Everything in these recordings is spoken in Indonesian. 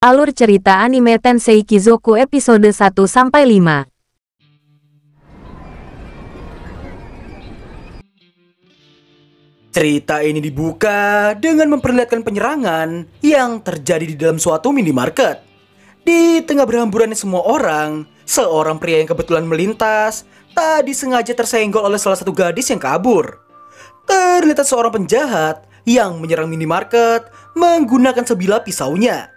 Alur cerita anime Tensei Kizoku episode 1-5. Cerita ini dibuka dengan memperlihatkan penyerangan yang terjadi di dalam suatu minimarket. Di tengah berhamburannya semua orang, seorang pria yang kebetulan melintas tadi sengaja tersenggol oleh salah satu gadis yang kabur. Terlihat seorang penjahat yang menyerang minimarket menggunakan sebilah pisaunya.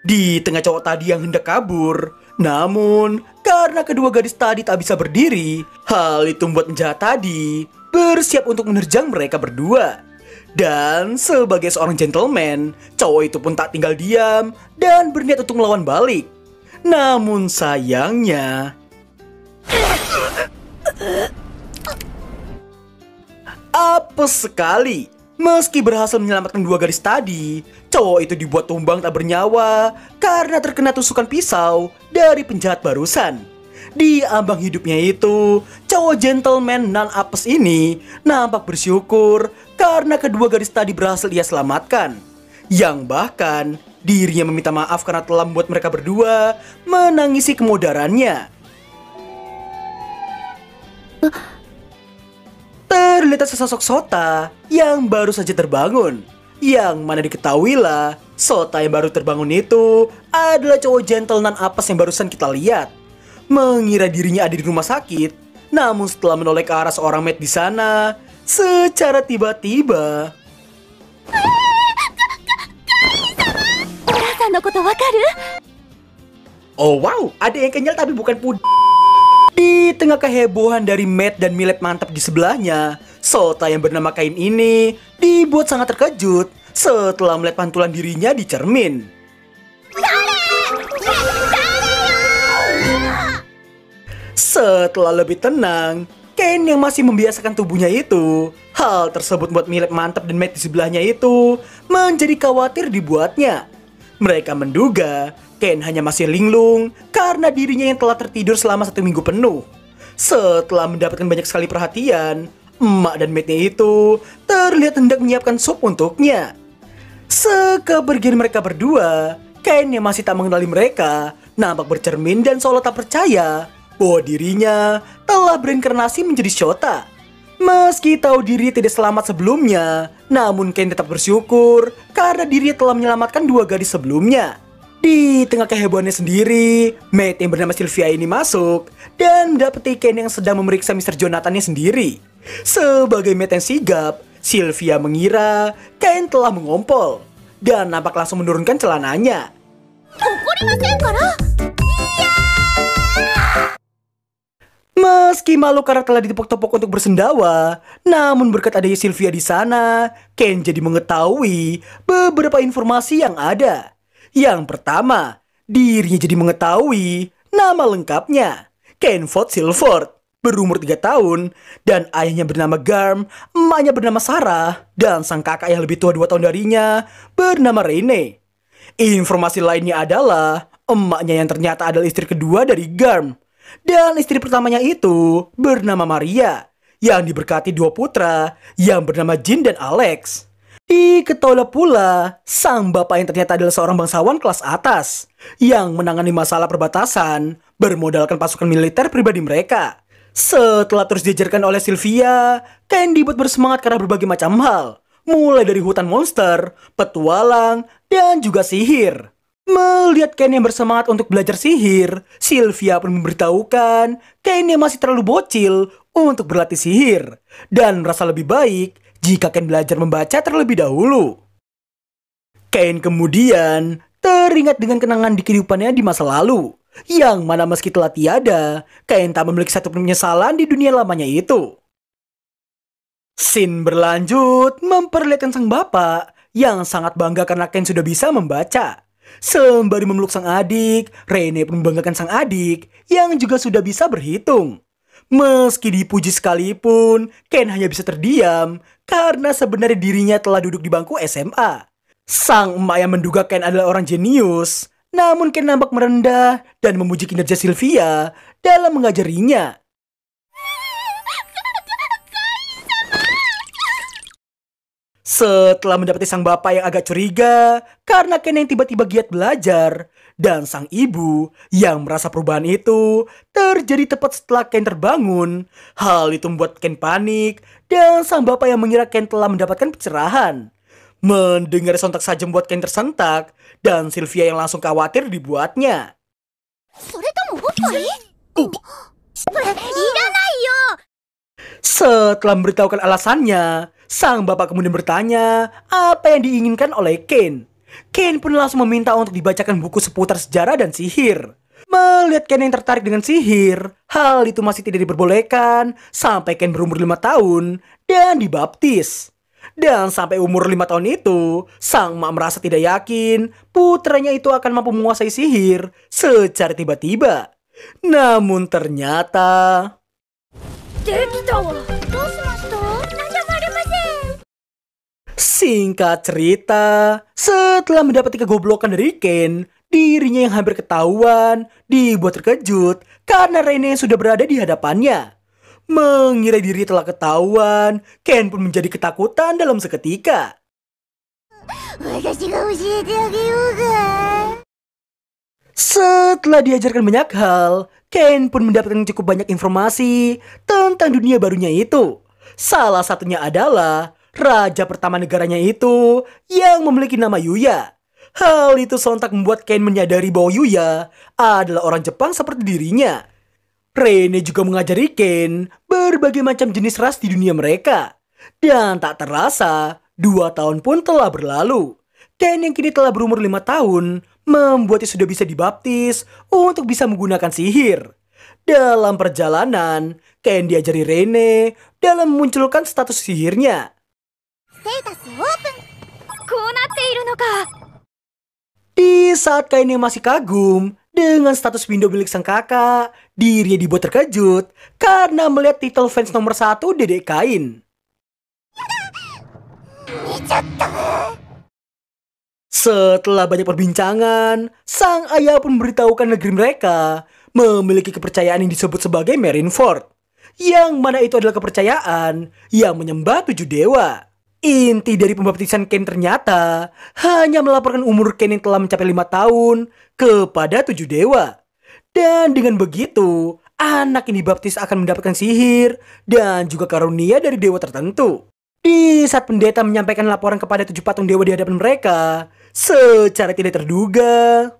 Di tengah cowok tadi yang hendak kabur, namun karena kedua gadis tadi tak bisa berdiri, hal itu membuat penjahat tadi bersiap untuk menerjang mereka berdua. Dan sebagai seorang gentleman, cowok itu pun tak tinggal diam dan berniat untuk melawan balik. Namun sayangnya, apes sekali. Meski berhasil menyelamatkan dua gadis tadi, cowok itu dibuat tumbang tak bernyawa karena terkena tusukan pisau dari penjahat barusan. Di ambang hidupnya itu, cowok gentleman non apes ini nampak bersyukur karena kedua gadis tadi berhasil ia selamatkan. Yang bahkan dirinya meminta maaf karena telah membuat mereka berdua menangisi kemudarannya. Terlihat sesosok Sota yang baru saja terbangun. Yang mana diketahuilah, Sota yang baru terbangun itu adalah cowok gentle non apes yang barusan kita lihat. Mengira dirinya ada di rumah sakit, namun setelah menoleh ke arah seorang maid di sana, secara tiba-tiba, oh wow, ada yang kenyal tapi bukan puding. Di tengah kehebohan dari Matt dan Millet mantap di sebelahnya, Sota yang bernama Kain ini dibuat sangat terkejut setelah melihat pantulan dirinya di cermin. Setelah lebih tenang, Kain yang masih membiasakan tubuhnya itu, hal tersebut membuat Millet mantap dan Matt di sebelahnya itu menjadi khawatir dibuatnya. Mereka menduga Ken hanya masih linglung karena dirinya yang telah tertidur selama 1 minggu penuh. Setelah mendapatkan banyak sekali perhatian, emak dan Matt-nya itu terlihat hendak menyiapkan sup untuknya. Sekepergian mereka berdua, Ken yang masih tak mengenali mereka nampak bercermin dan seolah tak percaya bahwa dirinya telah berinkarnasi menjadi Shota. Meski tahu diri tidak selamat sebelumnya, namun Ken tetap bersyukur karena dirinya telah menyelamatkan dua gadis sebelumnya. Di tengah kehebohannya sendiri, Matt yang bernama Sylvia ini masuk dan mendapati Ken yang sedang memeriksa Mr. Jonathan-nya sendiri. Sebagai Matt yang sigap, Sylvia mengira Ken telah mengompol dan nampak langsung menurunkan celananya. Meski malu karena telah ditepuk-tepuk untuk bersendawa, namun berkat adanya Sylvia di sana, Ken jadi mengetahui beberapa informasi yang ada. Yang pertama, dirinya jadi mengetahui nama lengkapnya, Ken Ford Silford, berumur 3 tahun, dan ayahnya bernama Garm, emaknya bernama Sarah, dan sang kakak yang lebih tua 2 tahun darinya bernama Rene. Informasi lainnya adalah emaknya yang ternyata adalah istri kedua dari Garm. Dan istri pertamanya itu bernama Maria, yang diberkati 2 putra yang bernama Jin dan Alex. Diketahui pula sang bapak yang ternyata adalah seorang bangsawan kelas atas yang menangani masalah perbatasan bermodalkan pasukan militer pribadi mereka. Setelah terus diajarkan oleh Sylvia, Ken dibuat bersemangat karena berbagai macam hal, mulai dari hutan monster, petualang, dan juga sihir. Melihat Ken yang bersemangat untuk belajar sihir, Sylvia pun memberitahukan Ken yang masih terlalu bocil untuk berlatih sihir dan merasa lebih baik jika Ken belajar membaca terlebih dahulu. Ken kemudian teringat dengan kenangan di kehidupannya di masa lalu, yang mana meski telah tiada, Ken tak memiliki satupun penyesalan di dunia lamanya itu. Scene berlanjut memperlihatkan sang bapak yang sangat bangga karena Ken sudah bisa membaca. Sembari memeluk sang adik, Rene pun membanggakan sang adik yang juga sudah bisa berhitung. Meski dipuji sekalipun, Ken hanya bisa terdiam karena sebenarnya dirinya telah duduk di bangku SMA. Sang emak yang menduga Ken adalah orang jenius, namun Ken nampak merendah dan memuji kinerja Sylvia dalam mengajarinya. Setelah mendapati sang bapak yang agak curiga karena Ken yang tiba-tiba giat belajar, dan sang ibu yang merasa perubahan itu terjadi tepat setelah Ken terbangun, hal itu membuat Ken panik dan sang bapak yang mengira Ken telah mendapatkan pencerahan. Mendengar sontak saja membuat Ken tersentak dan Sylvia yang langsung khawatir dibuatnya. Setelah memberitahukan alasannya, sang bapak kemudian bertanya apa yang diinginkan oleh Ken. Ken pun langsung meminta untuk dibacakan buku seputar sejarah dan sihir. Melihat Ken yang tertarik dengan sihir, hal itu masih tidak diperbolehkan sampai Ken berumur 5 tahun dan dibaptis. Dan sampai umur 5 tahun itu, sang emak merasa tidak yakin putranya itu akan mampu menguasai sihir secara tiba-tiba. Namun ternyata... Singkat cerita, setelah mendapati kegoblokan dari Ken, dirinya yang hampir ketahuan dibuat terkejut karena Rene sudah berada di hadapannya. Mengira diri telah ketahuan, Ken pun menjadi ketakutan dalam seketika. Setelah diajarkan banyak hal, Ken pun mendapatkan cukup banyak informasi tentang dunia barunya itu. Salah satunya adalah raja pertama negaranya itu yang memiliki nama Yuya. Hal itu sontak membuat Ken menyadari bahwa Yuya adalah orang Jepang seperti dirinya. Rene juga mengajari Ken berbagai macam jenis ras di dunia mereka. Dan tak terasa, 2 tahun pun telah berlalu. Ken yang kini telah berumur 5 tahun membuatnya sudah bisa dibaptis untuk bisa menggunakan sihir. Dalam perjalanan, Ken diajari Rene dalam memunculkan status sihirnya. Di saat Ken yang masih kagum dengan status window milik sang kakak, dirinya dibuat terkejut karena melihat titel fans nomor 1 Dedek Kain. Setelah banyak perbincangan, sang ayah pun memberitahukan negeri mereka memiliki kepercayaan yang disebut sebagai Marineford, yang mana itu adalah kepercayaan yang menyembah 7 dewa. Inti dari pembaptisan Ken ternyata hanya melaporkan umur Ken yang telah mencapai 5 tahun kepada 7 dewa. Dan dengan begitu, anak yang dibaptis akan mendapatkan sihir dan juga karunia dari dewa tertentu. Di saat pendeta menyampaikan laporan kepada 7 patung dewa di hadapan mereka, secara tidak terduga,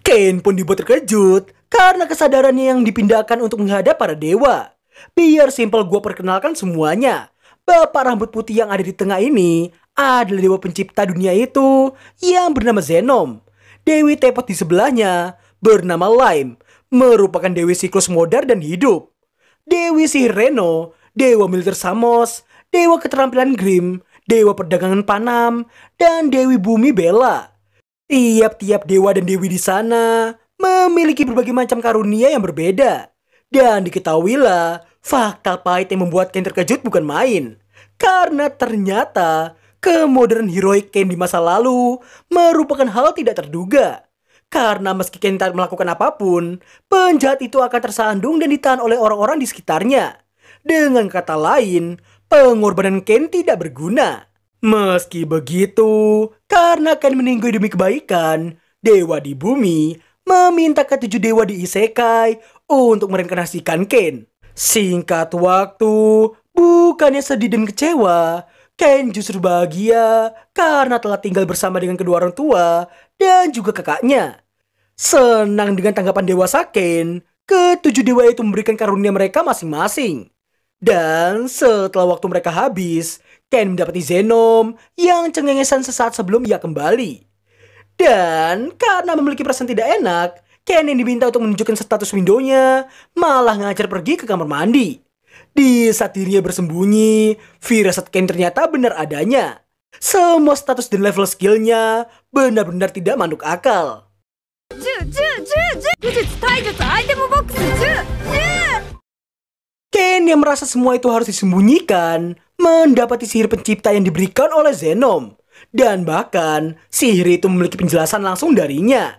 Ken pun dibuat terkejut karena kesadarannya yang dipindahkan untuk menghadap para dewa. Biar simpel gue perkenalkan semuanya. Bapak rambut putih yang ada di tengah ini adalah dewa pencipta dunia itu yang bernama Zenom. Dewi Tepot di sebelahnya bernama Lime, merupakan dewi siklus modar dan hidup. Dewi sihir Reno, dewa militer Samos, dewa keterampilan Grimm, dewa perdagangan Panam, dan dewi bumi Bella. Tiap-tiap dewa dan dewi di sana memiliki berbagai macam karunia yang berbeda. Dan diketahuilah, fakta pahit yang membuat Ken terkejut bukan main. Karena ternyata kemodernan heroik Ken di masa lalu merupakan hal tidak terduga. Karena meski Ken tak melakukan apapun, penjahat itu akan tersandung dan ditahan oleh orang-orang di sekitarnya. Dengan kata lain, pengorbanan Ken tidak berguna. Meski begitu, karena Ken meninggal demi kebaikan, dewa di bumi meminta ke 7 dewa di Isekai untuk mereinkarnasikan Ken. Singkat waktu, bukannya sedih dan kecewa, Ken justru bahagia karena telah tinggal bersama dengan kedua orang tua dan juga kakaknya. Senang dengan tanggapan dewasa Ken, ke-7 dewa itu memberikan karunia mereka masing-masing. Dan setelah waktu mereka habis, Ken mendapati Zenom yang cengengesan sesaat sebelum ia kembali. Dan karena memiliki perasaan tidak enak, Ken yang diminta untuk menunjukkan status windownya malah ngajar pergi ke kamar mandi. Di saat dirinya bersembunyi, firasat Ken ternyata benar adanya. Semua status dan level skillnya benar-benar tidak masuk akal. Ken yang merasa semua itu harus disembunyikan mendapati sihir pencipta yang diberikan oleh Zenom. Dan bahkan sihir itu memiliki penjelasan langsung darinya.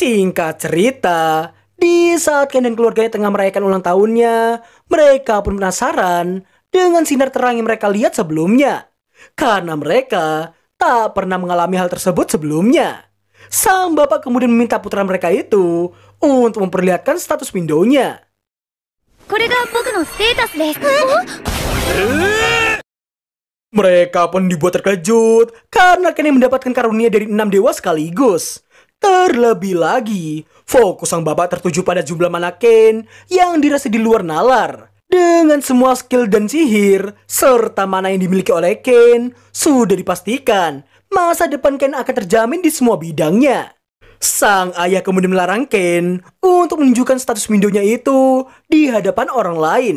Singkat cerita, di saat Ken dan keluarganya tengah merayakan ulang tahunnya, mereka pun penasaran dengan sinar terang yang mereka lihat sebelumnya. Karena mereka tak pernah mengalami hal tersebut sebelumnya. Sang bapak kemudian meminta putra mereka itu untuk memperlihatkan status windownya. Mereka pun dibuat terkejut karena Ken mendapatkan karunia dari 6 dewa sekaligus. Terlebih lagi, fokus sang bapak tertuju pada jumlah mana Ken yang dirasa di luar nalar. Dengan semua skill dan sihir, serta mana yang dimiliki oleh Ken, sudah dipastikan masa depan Ken akan terjamin di semua bidangnya. Sang ayah kemudian melarang Ken untuk menunjukkan status windownya itu di hadapan orang lain.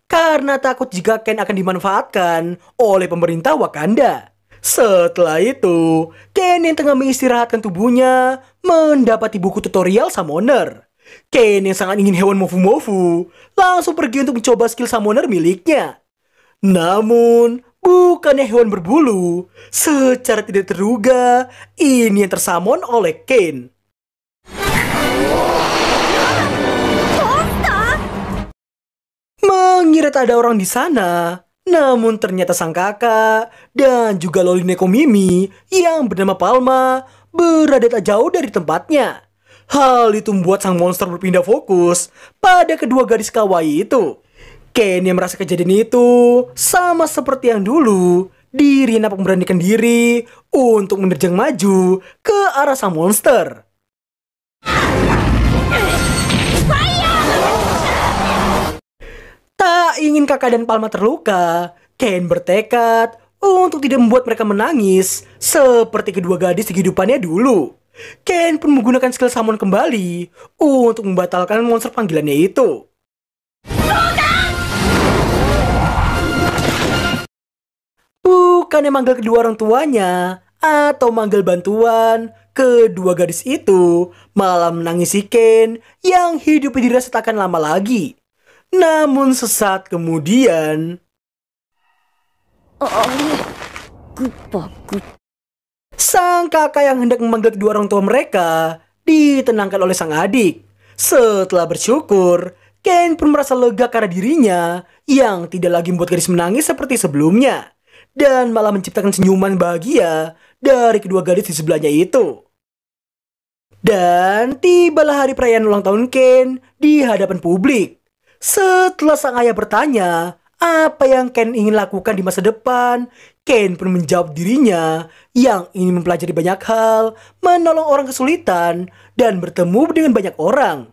Karena takut jika Ken akan dimanfaatkan oleh pemerintah Wakanda. Setelah itu, Ken yang tengah mengistirahatkan tubuhnya mendapati buku tutorial Summoner. Ken yang sangat ingin hewan mofu-mofu langsung pergi untuk mencoba skill Summoner miliknya. Namun, bukannya hewan berbulu, secara tidak terduga, ini yang tersummon oleh Ken. Mengira tak ada orang di sana, namun ternyata sang kakak dan juga Loli Nekomimi yang bernama Palma berada tak jauh dari tempatnya. Hal itu membuat sang monster berpindah fokus pada kedua gadis kawaii itu. Ken yang merasa kejadian itu sama seperti yang dulu, dirinya nampak memberanikan diri untuk menerjang maju ke arah sang monster. Tak ingin kakak dan Palma terluka, Ken bertekad untuk tidak membuat mereka menangis seperti kedua gadis di kehidupannya dulu. Ken pun menggunakan skill summon kembali untuk membatalkan monster panggilannya itu. Bukannya manggil kedua orang tuanya atau manggil bantuan, kedua gadis itu malah menangisi Ken yang hidupnya dirasa tak akan lama lagi. Namun sesaat kemudian, sang kakak yang hendak memanggil kedua orang tua mereka ditenangkan oleh sang adik. Setelah bersyukur, Ken pun merasa lega karena dirinya yang tidak lagi membuat gadis menangis seperti sebelumnya, dan malah menciptakan senyuman bahagia dari kedua gadis di sebelahnya itu. Dan tibalah hari perayaan ulang tahun Ken di hadapan publik. Setelah sang ayah bertanya apa yang Ken ingin lakukan di masa depan, Ken pun menjawab dirinya yang ingin mempelajari banyak hal, menolong orang kesulitan, dan bertemu dengan banyak orang.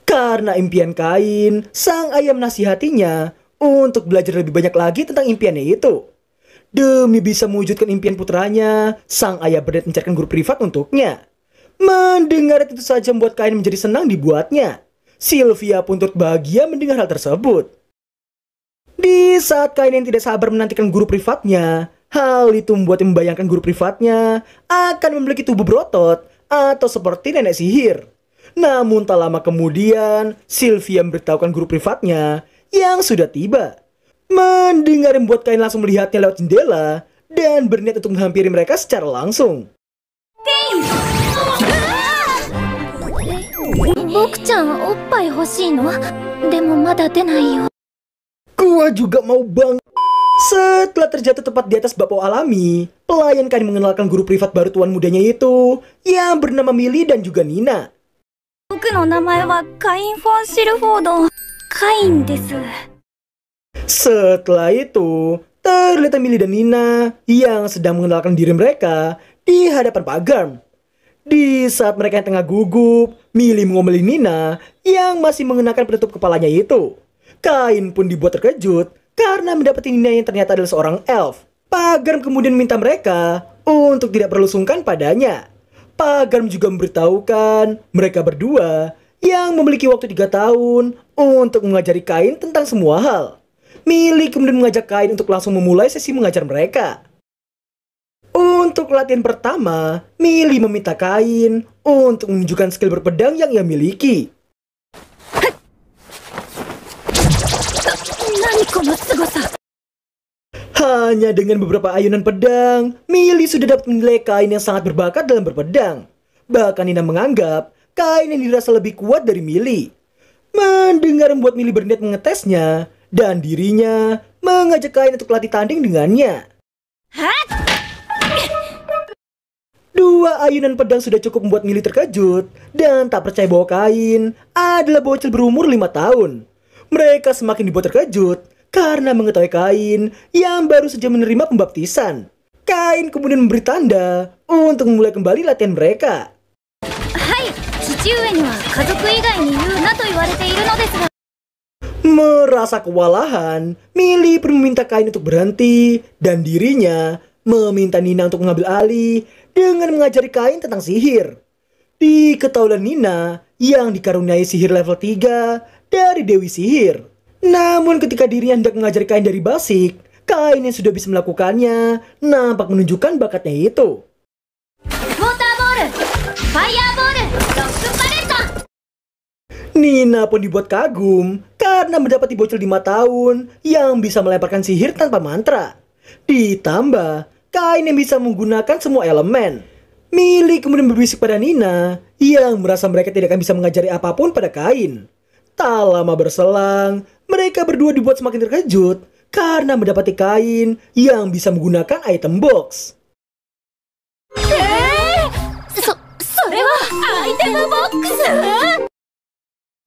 Karena impian Kain, sang ayah menasihatinya untuk belajar lebih banyak lagi tentang impiannya itu. Demi bisa mewujudkan impian putranya, sang ayah berniat mencarikan guru privat untuknya. Mendengar itu saja membuat Kain menjadi senang dibuatnya. Sylvia pun turut bahagia mendengar hal tersebut. Di saat Kain yang tidak sabar menantikan guru privatnya, hal itu membuatnya membayangkan guru privatnya akan memiliki tubuh berotot atau seperti nenek sihir. Namun tak lama kemudian, Sylvia memberitahukan guru privatnya yang sudah tiba. Mendengar yang membuat Kain langsung melihatnya lewat jendela dan berniat untuk menghampiri mereka secara langsung. Gua juga mau bang. Setelah terjatuh tepat di atas bapau alami, pelayan Kain mengenalkan guru privat baru tuan mudanya itu yang bernama Millie dan juga Nina. Setelah itu, terlihat Millie dan Nina yang sedang mengenalkan diri mereka di hadapan Pak Garm. Di saat mereka yang tengah gugup, Millie mengomeli Nina yang masih mengenakan penutup kepalanya itu. Kain pun dibuat terkejut karena mendapati Nina yang ternyata adalah seorang elf. Pak Garm kemudian minta mereka untuk tidak perlu sungkan padanya. Pak Garm juga memberitahukan mereka berdua yang memiliki waktu 3 tahun untuk mengajari Kain tentang semua hal. Millie kemudian mengajak Kain untuk langsung memulai sesi mengajar mereka. Untuk latihan pertama, Millie meminta Kain untuk menunjukkan skill berpedang yang ia miliki. Hanya dengan beberapa ayunan pedang, Milly sudah dapat menilai kain yang sangat berbakat dalam berpedang. Bahkan Nina menganggap kain yang dirasa lebih kuat dari Milly. Mendengar membuat Milly berniat mengetesnya, dan dirinya mengajak kain untuk latih tanding dengannya. Dua ayunan pedang sudah cukup membuat Milly terkejut dan tak percaya bahwa kain adalah bocil berumur 5 tahun. Mereka semakin dibuat terkejut karena mengetahui kain yang baru saja menerima pembaptisan. Kain kemudian memberi tanda untuk memulai kembali latihan mereka. Merasa kewalahan, Milly pun meminta kain untuk berhenti dan dirinya meminta Nina untuk mengambil alih dengan mengajari kain tentang sihir. Diketahuilah Nina yang dikaruniai sihir level 3 dari Dewi Sihir. Namun ketika dirinya hendak mengajari kain dari basic, kain yang sudah bisa melakukannya nampak menunjukkan bakatnya itu. Nina pun dibuat kagum karena mendapati bocil 5 tahun yang bisa melemparkan sihir tanpa mantra. Ditambah kain yang bisa menggunakan semua elemen. Milly kemudian berbisik pada Nina yang merasa mereka tidak akan bisa mengajari apapun pada kain. Tak lama berselang, mereka berdua dibuat semakin terkejut karena mendapati kain yang bisa menggunakan item box.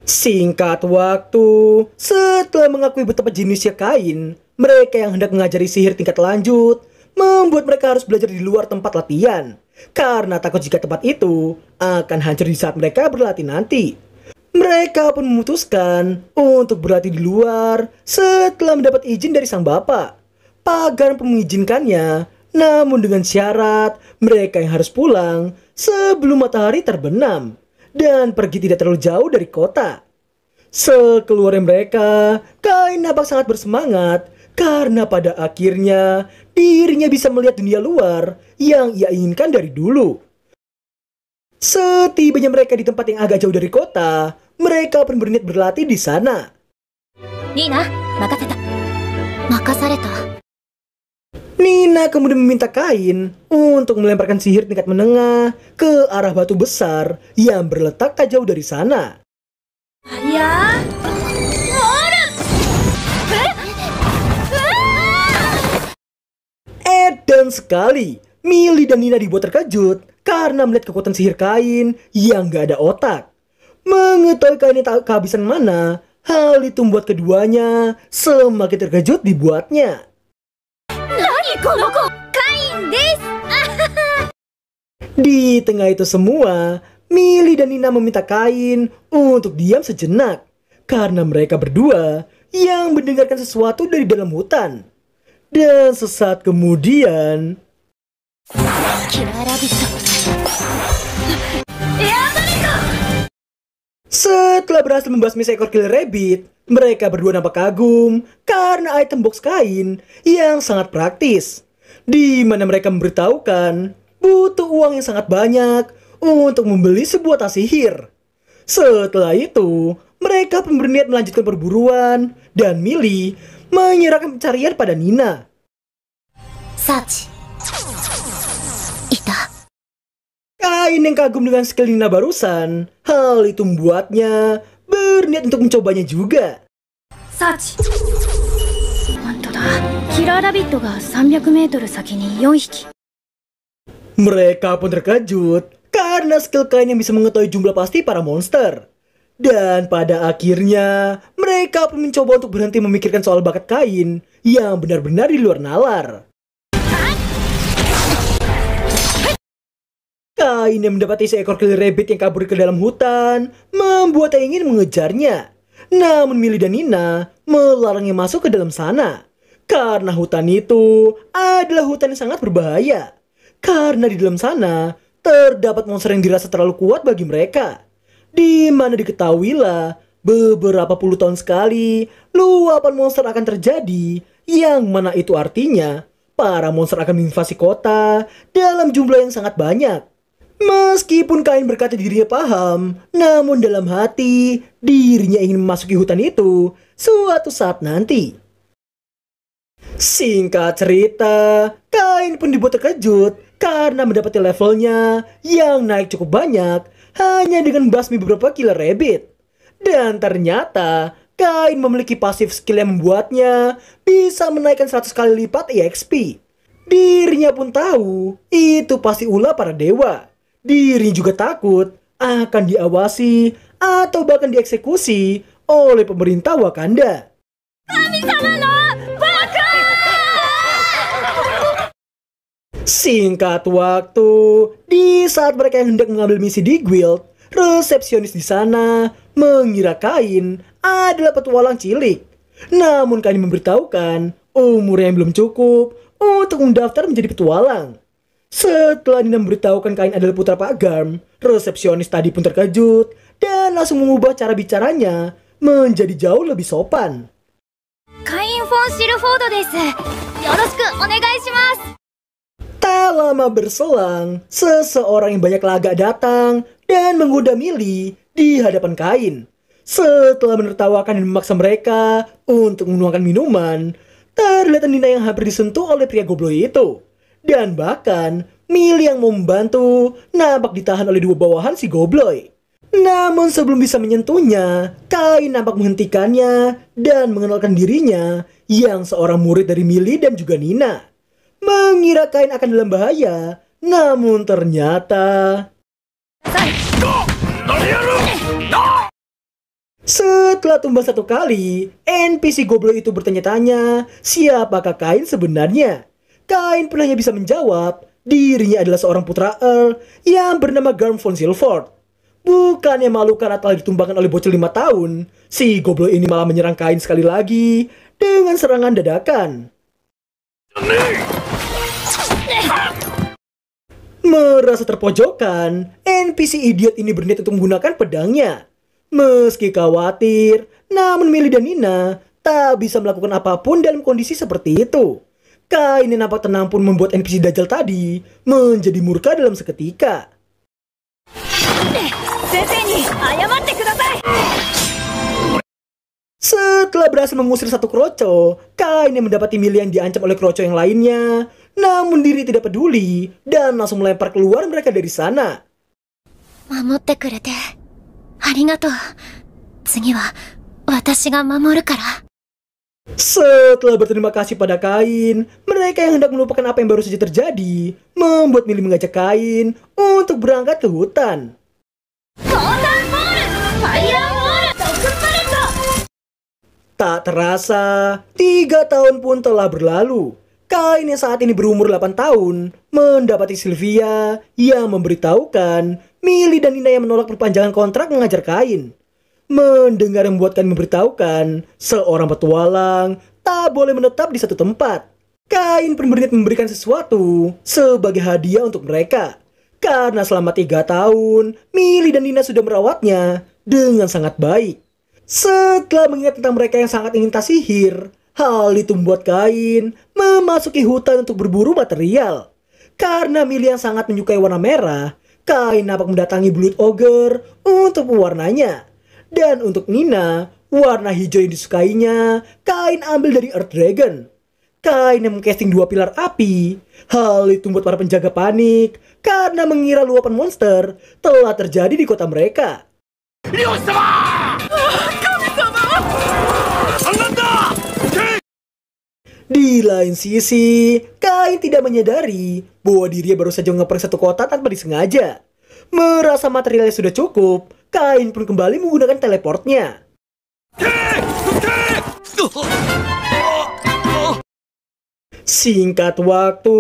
Singkat waktu, setelah mengakui betapa jenisnya kain, mereka yang hendak mengajari sihir tingkat lanjut membuat mereka harus belajar di luar tempat latihan karena takut jika tempat itu akan hancur di saat mereka berlatih nanti. Mereka pun memutuskan untuk berlatih di luar setelah mendapat izin dari sang bapak. Pagar pun mengizinkannya, namun dengan syarat mereka yang harus pulang sebelum matahari terbenam dan pergi tidak terlalu jauh dari kota. Sekeluarnya mereka, kain nampak sangat bersemangat karena pada akhirnya dirinya bisa melihat dunia luar yang ia inginkan dari dulu. Setibanya mereka di tempat yang agak jauh dari kota, mereka pun berniat berlatih di sana. Nina, makasareta. Nina kemudian meminta kain untuk melemparkan sihir tingkat menengah ke arah batu besar yang berletak tak jauh dari sana. Ya. Dan sekali, Milly dan Nina dibuat terkejut karena melihat kekuatan sihir kain yang gak ada otak. Mengetahui kain yang tak kehabisan mana, hal itu membuat keduanya semakin terkejut dibuatnya. Di tengah itu semua, Milly dan Nina meminta kain untuk diam sejenak karena mereka berdua yang mendengarkan sesuatu dari dalam hutan. Dan sesaat kemudian, setelah berhasil membasmi seekor killer rabbit, mereka berdua nampak kagum karena item box kain yang sangat praktis, di mana mereka memberitahukan butuh uang yang sangat banyak untuk membeli sebuah tas sihir. Setelah itu, mereka pun berniat melanjutkan perburuan dan Milly menyerahkan pencarian pada Nina. Sachi. Ita. Kain yang kagum dengan skill Nina barusan, hal itu membuatnya berniat untuk mencobanya juga. Sachi. Killer rabbit ga 300 meter saki ni 4 hiki. Mereka pun terkejut karena skill kain yang bisa mengetahui jumlah pasti para monster. Dan pada akhirnya, mereka pun mencoba untuk berhenti memikirkan soal bakat kain yang benar-benar di luar nalar. Kain yang mendapati seekor killer rabbit yang kabur ke dalam hutan membuatnya ingin mengejarnya. Namun Milly dan Nina melarangnya masuk ke dalam sana karena hutan itu adalah hutan yang sangat berbahaya. Karena di dalam sana terdapat monster yang dirasa terlalu kuat bagi mereka. Di mana diketahuilah beberapa puluh tahun sekali luapan monster akan terjadi, yang mana itu artinya para monster akan menginvasi kota dalam jumlah yang sangat banyak. Meskipun kain berkata dirinya paham, namun dalam hati dirinya ingin memasuki hutan itu suatu saat nanti. Singkat cerita, Kain pun dibuat terkejut karena mendapati levelnya yang naik cukup banyak hanya dengan basmi beberapa killer rabbit. Dan ternyata Kain memiliki pasif skill yang membuatnya bisa menaikkan 100 kali lipat EXP. Dirinya pun tahu itu pasti ulah para dewa. Dirinya juga takut akan diawasi atau bahkan dieksekusi oleh pemerintah Wakanda. Singkat waktu, di saat mereka yang hendak mengambil misi di guild, resepsionis di sana mengira Kain adalah petualang cilik. Namun Kain memberitahukan umurnya yang belum cukup untuk mendaftar menjadi petualang. Setelah Nina memberitahukan Kain adalah putra Pak Garm, resepsionis tadi pun terkejut dan langsung mengubah cara bicaranya menjadi jauh lebih sopan. カイン・フォン・シルフォードです。よろしくお願いします。 Tak lama berselang, seseorang yang banyak laga datang dan menggoda Millie di hadapan Kain. Setelah menertawakan dan memaksa mereka untuk menuangkan minuman, terlihat Nina yang hampir disentuh oleh pria goblok itu. Dan bahkan, Millie yang mau membantu nampak ditahan oleh dua bawahan si goblok. Namun sebelum bisa menyentuhnya, Kain nampak menghentikannya dan mengenalkan dirinya yang seorang murid dari Millie dan juga Nina. Mengira Kain akan dalam bahaya, namun ternyata... Setelah tumbang satu kali, NPC goblok itu bertanya-tanya siapakah Kain sebenarnya. Kain pun hanya bisa menjawab dirinya adalah seorang putra Earl yang bernama Garm von Silford. Bukannya malu karena telah ditumbangkan oleh bocil 5 tahun, si goblok ini malah menyerang Kain sekali lagi dengan serangan dadakan. Merasa terpojokan, NPC idiot ini berniat untuk menggunakan pedangnya. Meski khawatir, namun Millie dan Nina tak bisa melakukan apapun dalam kondisi seperti itu. Kain yang nampak tenang pun membuat NPC Dajjal tadi menjadi murka dalam seketika. Setelah berhasil mengusir satu kroco, Kain yang mendapati Millie yang diancam oleh kroco yang lainnya, namun diri tidak peduli dan langsung melempar keluar mereka dari sana. 守ってくれてありがとう。次は私が守るから。 Setelah berterima kasih pada Kain, mereka yang hendak melupakan apa yang baru saja terjadi, membuat Millie mengajak Kain untuk berangkat ke hutan. Tak terasa, 3 tahun pun telah berlalu. Kain yang saat ini berumur 8 tahun mendapati Sylvia yang memberitahukan Millie dan Nina yang menolak perpanjangan kontrak mengajar Kain. Mendengar yang membuat Kain memberitahukan seorang petualang tak boleh menetap di satu tempat. Kain pun berniat memberikan sesuatu sebagai hadiah untuk mereka. Karena selama 3 tahun, Millie dan Nina sudah merawatnya dengan sangat baik. Setelah mengingat tentang mereka yang sangat ingin tas sihir, hal itu membuat Kain memasuki hutan untuk berburu material. Karena Millie yang sangat menyukai warna merah, Kain nampak mendatangi Blood Ogre untuk mewarnanya. Dan untuk Nina, warna hijau yang disukainya, Kain ambil dari Earth Dragon. Kain yang mengcasting 2 pilar api. Hal itu membuat para penjaga panik karena mengira luapan monster telah terjadi di kota mereka. Di lain sisi, Kain tidak menyadari bahwa dirinya baru saja ngeprank satu kota tanpa disengaja. Merasa materialnya sudah cukup, Kain pun kembali menggunakan teleportnya. Singkat waktu,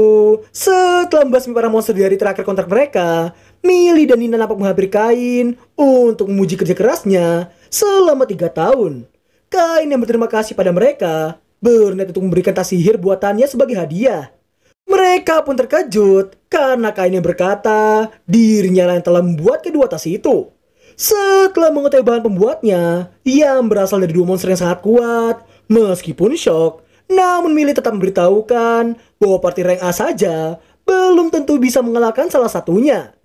setelah membasmi para monster di hari terakhir kontrak mereka, Millie dan Nina nampak menghampiri Kain untuk memuji kerja kerasnya selama 3 tahun. Kain yang berterima kasih pada mereka berniat untuk memberikan tas sihir buatannya sebagai hadiah. Mereka pun terkejut karena Kain yang berkata dirinya lah yang telah membuat kedua tas itu. Setelah mengetahui bahan pembuatnya yang berasal dari 2 monster yang sangat kuat, meskipun shock, namun Millie tetap memberitahukan bahwa party rank A saja belum tentu bisa mengalahkan salah satunya.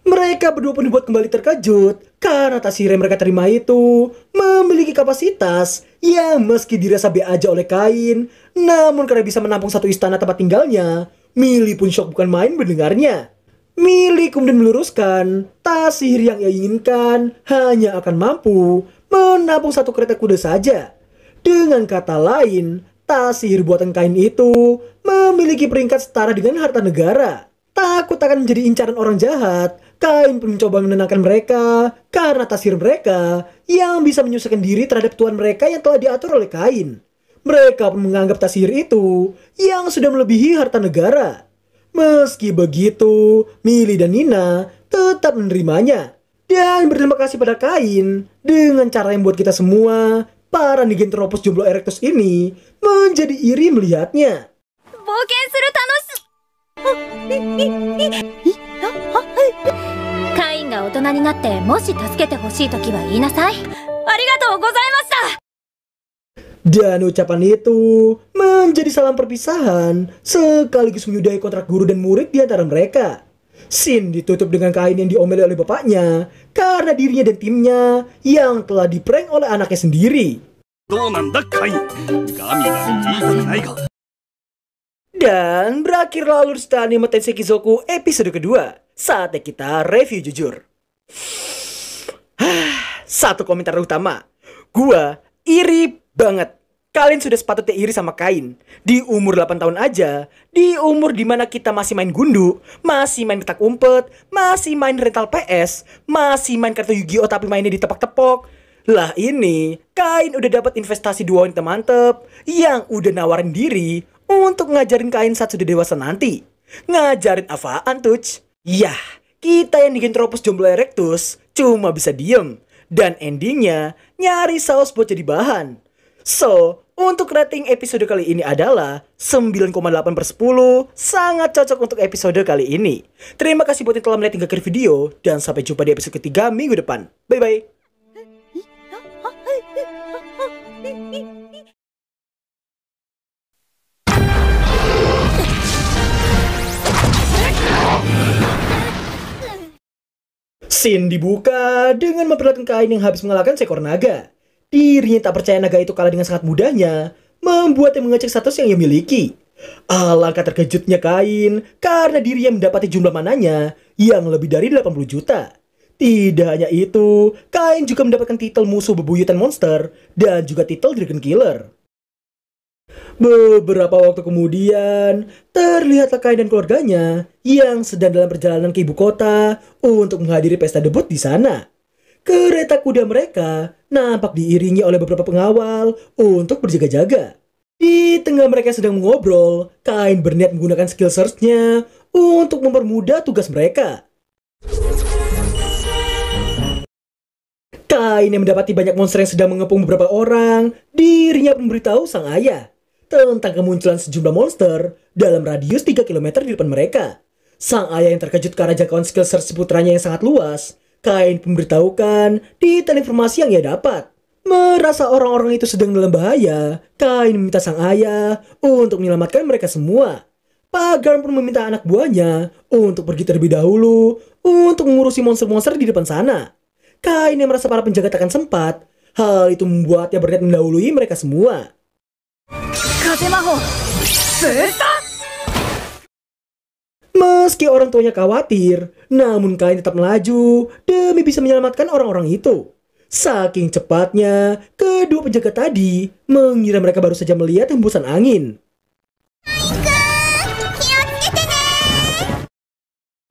Mereka berdua pun dibuat kembali terkejut karena tas sihir yang mereka terima itu memiliki kapasitas yang meski dirasa B aja oleh Kain, namun karena bisa menampung satu istana tempat tinggalnya, Mili pun shock bukan main mendengarnya. Mili kemudian meluruskan, tas sihir yang ia inginkan hanya akan mampu menampung satu kereta kuda saja. Dengan kata lain, tas sihir buatan Kain itu memiliki peringkat setara dengan harta negara. Takut akan menjadi incaran orang jahat, Kain pun mencoba menenangkan mereka karena tas sihir mereka yang bisa menyesuaikan diri terhadap tuan mereka yang telah diatur oleh Kain. Mereka pun menganggap tas sihir itu yang sudah melebihi harta negara. Meski begitu, Mili dan Nina tetap menerimanya dan berterima kasih pada Kain dengan cara yang membuat kita semua, para Nigentropos Jomblo Erectus ini, menjadi iri melihatnya. 冒険する楽しカインが大人になってもし助けてほしいときは言いなさい。ありがとうございました。 Dan ucapan itu menjadi salam perpisahan sekaligus menyudahi kontrak guru dan murid di antara mereka. Scene ditutup dengan Kain yang diomeli oleh bapaknya karena dirinya dan timnya yang telah diprank oleh anaknya sendiri. Dan berakhir lalu setelah anime Tensei Kizoku episode kedua. Saatnya kita review jujur. Satu komentar utama. Gua iri banget. Kalian sudah sepatutnya iri sama Kain. Di umur 8 tahun aja, di umur dimana kita masih main gundu, masih main petak umpet, masih main rental PS, masih main kartu Yu-Gi-Oh tapi mainnya ditepok-tepok. Lah ini, Kain udah dapat investasi 2 wanita mantep yang udah nawarin diri untuk ngajarin Kain saat sudah dewasa nanti. Ngajarin apaan tuh? Yah, kita yang Nigentropos Jomblo Erectus cuma bisa diem. Dan endingnya nyari saus buat jadi bahan. So, untuk rating episode kali ini adalah 9,8/10. Sangat cocok untuk episode kali ini. Terima kasih buat yang telah melihat hingga akhir video. Dan sampai jumpa di episode ketiga minggu depan. Bye-bye. Scene dibuka dengan memperlihatkan Kain yang habis mengalahkan seekor naga. Dirinya tak percaya naga itu kalah dengan sangat mudahnya, membuatnya mengecek status yang ia miliki. Alangkah terkejutnya Kain karena dirinya mendapati jumlah mananya yang lebih dari 80 juta. Tidak hanya itu, Kain juga mendapatkan titel musuh bebuyutan monster dan juga titel Dragon Killer. Beberapa waktu kemudian, terlihatlah Kain dan keluarganya yang sedang dalam perjalanan ke ibu kota untuk menghadiri pesta debut di sana. Kereta kuda mereka nampak diiringi oleh beberapa pengawal untuk berjaga-jaga. Di tengah mereka sedang mengobrol, Kain berniat menggunakan skill search-nya untuk mempermudah tugas mereka. Kain yang mendapati banyak monster yang sedang mengepung beberapa orang, dirinya memberitahu sang ayah tentang kemunculan sejumlah monster dalam radius 3 km di depan mereka. Sang ayah yang terkejut karena jangkauan skill search putranya yang sangat luas, Kain memberitahukan detail informasi yang ia dapat. Merasa orang-orang itu sedang dalam bahaya, Kain meminta sang ayah untuk menyelamatkan mereka semua. Pagar pun meminta anak buahnya untuk pergi terlebih dahulu untuk mengurusi monster-monster di depan sana. Kain yang merasa para penjaga takkan sempat, hal itu membuatnya berniat mendahului mereka semua. Meski orang tuanya khawatir, namun Kain tetap melaju demi bisa menyelamatkan orang-orang itu. Saking cepatnya, kedua penjaga tadi mengira mereka baru saja melihat hembusan angin.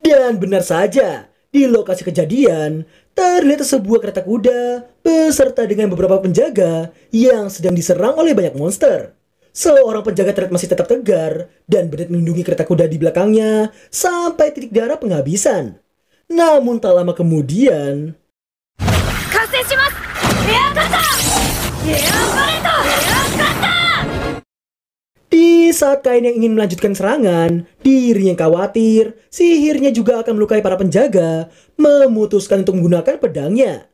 Dan benar saja, di lokasi kejadian, terlihat sebuah kereta kuda beserta dengan beberapa penjaga yang sedang diserang oleh banyak monster. Seorang penjaga terlihat masih tetap tegar dan berniat melindungi kereta kuda di belakangnya sampai titik darah penghabisan. Namun tak lama kemudian, di saat Kain yang ingin melanjutkan serangan, dirinya khawatir sihirnya juga akan melukai para penjaga, memutuskan untuk menggunakan pedangnya.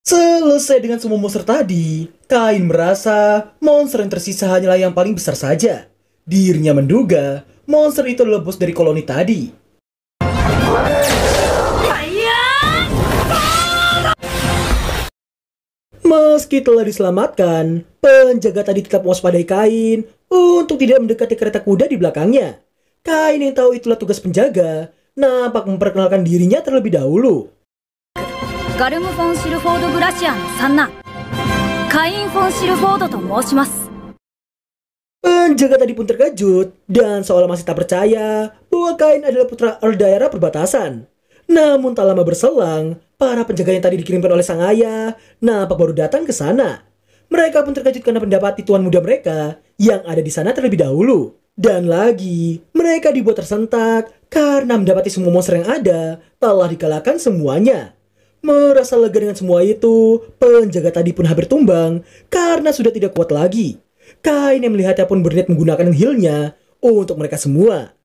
Selesai dengan semua monster tadi, Kain merasa monster yang tersisa hanyalah yang paling besar saja. Dirinya menduga monster itu adalah bos dari koloni tadi. Meski telah diselamatkan, penjaga tadi tetap mewaspadai Kain untuk tidak mendekati kereta kuda di belakangnya. Kain yang tahu itulah tugas penjaga, nampak memperkenalkan dirinya terlebih dahulu. ガルム・フォン・シルフォード・グラシアの三男カイン・フォン・シルフォードと申します。 Penjaga tadi pun terkejut dan seolah masih tak percaya bahwa Kain adalah putra daerah perbatasan. Namun tak lama berselang, para penjaga yang tadi dikirimkan oleh sang ayah nampak baru datang ke sana. Mereka pun terkejut karena mendapati tuan muda mereka yang ada di sana terlebih dahulu. Dan lagi, mereka dibuat tersentak karena mendapati semua monster yang ada telah dikalahkan semuanya. Merasa lega dengan semua itu, penjaga tadi pun hampir tumbang karena sudah tidak kuat lagi. Kain yang melihatnya pun berniat menggunakan heal-nya untuk mereka semua.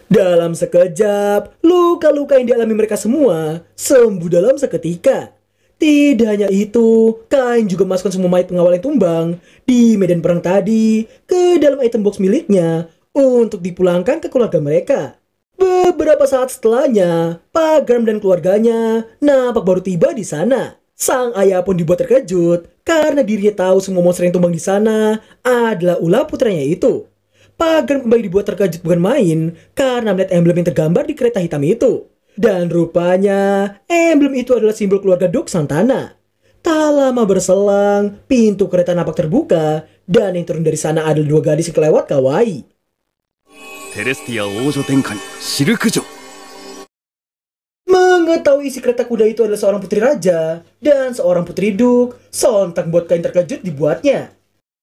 Dalam sekejap, luka-luka yang dialami mereka semua sembuh dalam seketika. Tidak hanya itu, Kain juga memasukkan semua mayat pengawal yang tumbang di medan perang tadi ke dalam item box miliknya untuk dipulangkan ke keluarga mereka. Beberapa saat setelahnya, Pak Garm dan keluarganya nampak baru tiba di sana. Sang ayah pun dibuat terkejut karena dirinya tahu semua monster yang tumbang di sana adalah ulah putranya itu. Pak Garm kembali dibuat terkejut bukan main karena melihat emblem yang tergambar di kereta hitam itu. Dan rupanya emblem itu adalah simbol keluarga Duke Santana. Tak lama berselang, pintu kereta nampak terbuka dan yang turun dari sana adalah dua gadis yang kelewat kawaii. Celestia Ojo Tenkai Shirkujo. Mengetahui isi kereta kuda itu adalah seorang putri raja dan seorang putri Duke, sontak buat Kain terkejut dibuatnya.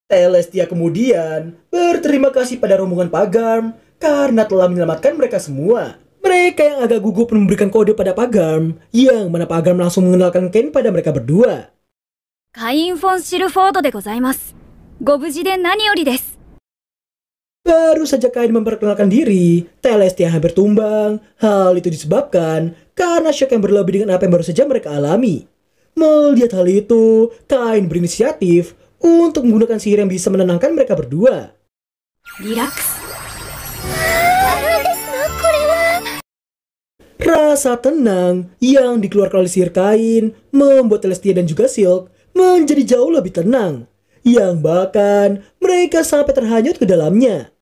Celestia kemudian berterima kasih pada rombongan Pak Garm karena telah menyelamatkan mereka semua. Mereka yang agak gugup pun memberikan kode pada Pak Garm, yang mana Pak Garm langsung mengenalkan Kain pada mereka berdua. カイン・フォン・シルフォードでございます。ご無事で何よりです。 Baru saja Kain memperkenalkan diri, Celestia hampir tumbang. Hal itu disebabkan karena syok yang berlebih dengan apa yang baru saja mereka alami. Melihat hal itu, Kain berinisiatif untuk menggunakan sihir yang bisa menenangkan mereka berdua. リラックス。 Rasa tenang yang dikeluarkan oleh sihir Kain membuat Celestia dan juga Silk menjadi jauh lebih tenang. Yang bahkan mereka sampai terhanyut ke dalamnya.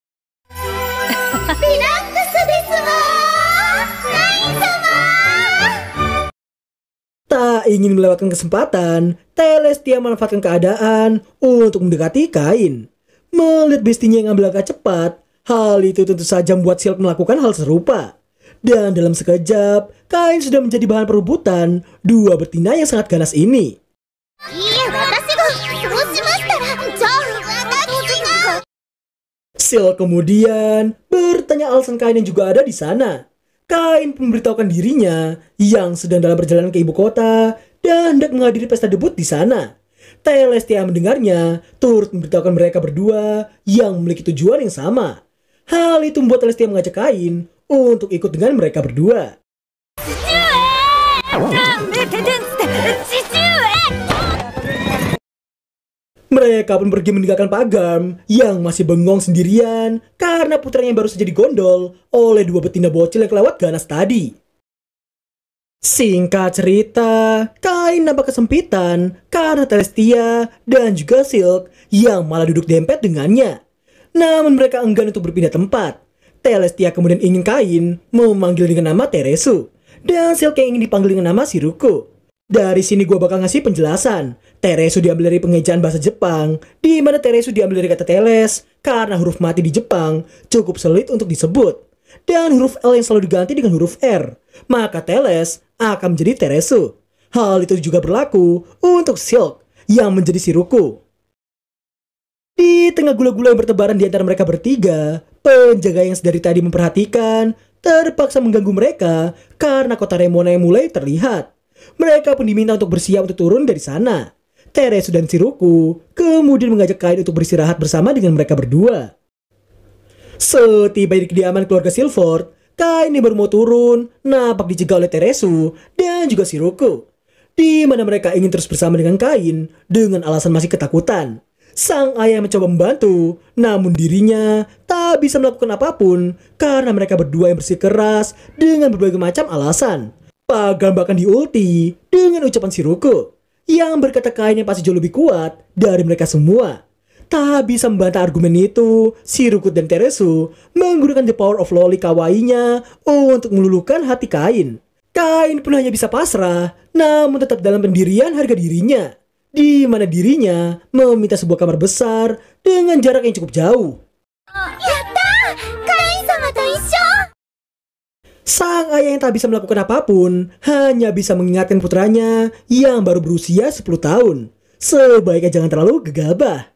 Tak ingin melewatkan kesempatan, Celestia memanfaatkan keadaan untuk mendekati Kain. Melihat bestinya yang ambil langkah cepat, hal itu tentu saja membuat Silk melakukan hal serupa. Dan dalam sekejap, Kain sudah menjadi bahan perebutan dua betina yang sangat ganas ini. Silk kemudian bertanya alasan Kain yang juga ada di sana. Kain pun memberitahukan dirinya yang sedang dalam perjalanan ke ibu kota dan hendak menghadiri pesta debut di sana. Celestia mendengarnya turut memberitahukan mereka berdua yang memiliki tujuan yang sama. Hal itu membuat Celestia mengajak Kain untuk ikut dengan mereka berdua. Mereka pun pergi meninggalkan Pak Garm yang masih bengong sendirian karena putranya yang baru saja digondol oleh dua betina bocil yang kelewat ganas tadi. Singkat cerita, Kain nampak kesempitan karena Celestia dan juga Silk yang malah duduk dempet dengannya. Namun mereka enggan untuk berpindah tempat. Celestia kemudian ingin Kain memanggil dengan nama Teresu dan Silk yang ingin dipanggil dengan nama Shiruko. Dari sini gue bakal ngasih penjelasan. Teresu diambil dari pengejaan bahasa Jepang, di mana Teresu diambil dari kata teles, karena huruf mati di Jepang cukup sulit untuk disebut. Dan huruf L yang selalu diganti dengan huruf R, maka teles akan menjadi Teresu. Hal itu juga berlaku untuk Silk yang menjadi Shiruko. Di tengah gula-gula yang bertebaran di antara mereka bertiga, penjaga yang sedari tadi memperhatikan terpaksa mengganggu mereka karena kota Remona yang mulai terlihat. Mereka pun diminta untuk bersiap untuk turun dari sana. Teresu dan Shiruko kemudian mengajak Kain untuk beristirahat bersama dengan mereka berdua. Setiba di kediaman keluarga Silford, Kain yang baru mau turun nampak dicegah oleh Teresu dan juga Shiruko. di mana mereka ingin terus bersama dengan Kain dengan alasan masih ketakutan. Sang ayah mencoba membantu, namun dirinya tak bisa melakukan apapun karena mereka berdua yang bersikeras dengan berbagai macam alasan. Pagan bahkan diulti dengan ucapan Shiroko yang berkata Kain yang pasti jauh lebih kuat dari mereka semua. Tak bisa membantah argumen itu, Shiroko dan Teresu menggunakan the power of loli kawaiinya untuk meluluhkan hati Kain. Kain pun hanya bisa pasrah, namun tetap dalam pendirian harga dirinya, di mana dirinya meminta sebuah kamar besar dengan jarak yang cukup jauh. Yatta! Kain-sama to issho! Sang ayah yang tak bisa melakukan apapun hanya bisa mengingatkan putranya yang baru berusia 10 tahun. Sebaiknya jangan terlalu gegabah.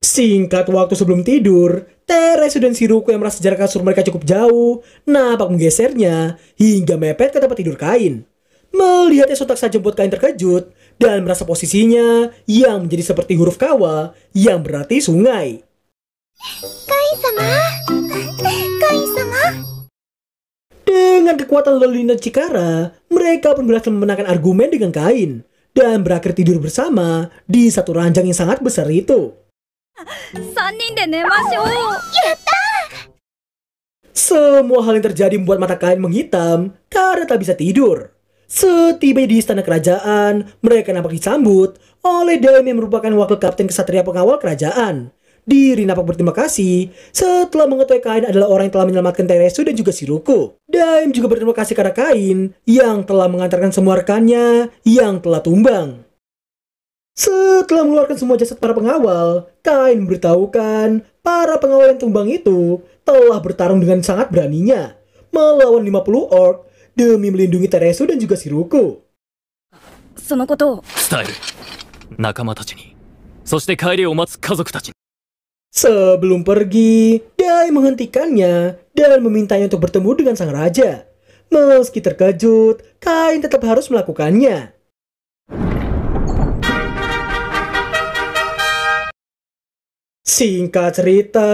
Singkat waktu sebelum tidur, Teresu dan Shiroko yang merasa jarak kasur mereka cukup jauh nampak menggesernya hingga mepet ke tempat tidur Kain. Melihatnya sontak saja membuat Kain terkejut dan merasa posisinya yang menjadi seperti huruf kawa yang berarti sungai. Kain-sama! Kain-sama! Dengan kekuatan Loli dan Chikara, mereka pun berhasil memenangkan argumen dengan Kain dan berakhir tidur bersama di satu ranjang yang sangat besar itu. 3人で寝ましょう。 Semua hal yang terjadi membuat mata Kain menghitam karena tak bisa tidur. Setibanya di istana kerajaan, mereka nampak disambut oleh Daim yang merupakan wakil kapten kesatria pengawal kerajaan. Diri nampak berterima kasih setelah mengetahui Kain adalah orang yang telah menyelamatkan Teresu dan juga Shiroko. Daim juga berterima kasih karena Kain yang telah mengantarkan semua rekannya yang telah tumbang. Setelah mengeluarkan semua jasad para pengawal, Kain memberitahukan para pengawal yang tumbang itu telah bertarung dengan sangat beraninya melawan 50 orc demi melindungi Teresu dan juga Shiroko. そのことを伝える。仲間たちに、そして帰りを待つ家族たちに。 Sebelum pergi, Dai menghentikannya dan memintanya untuk bertemu dengan sang raja. Meski terkejut, Kain tetap harus melakukannya. Singkat cerita,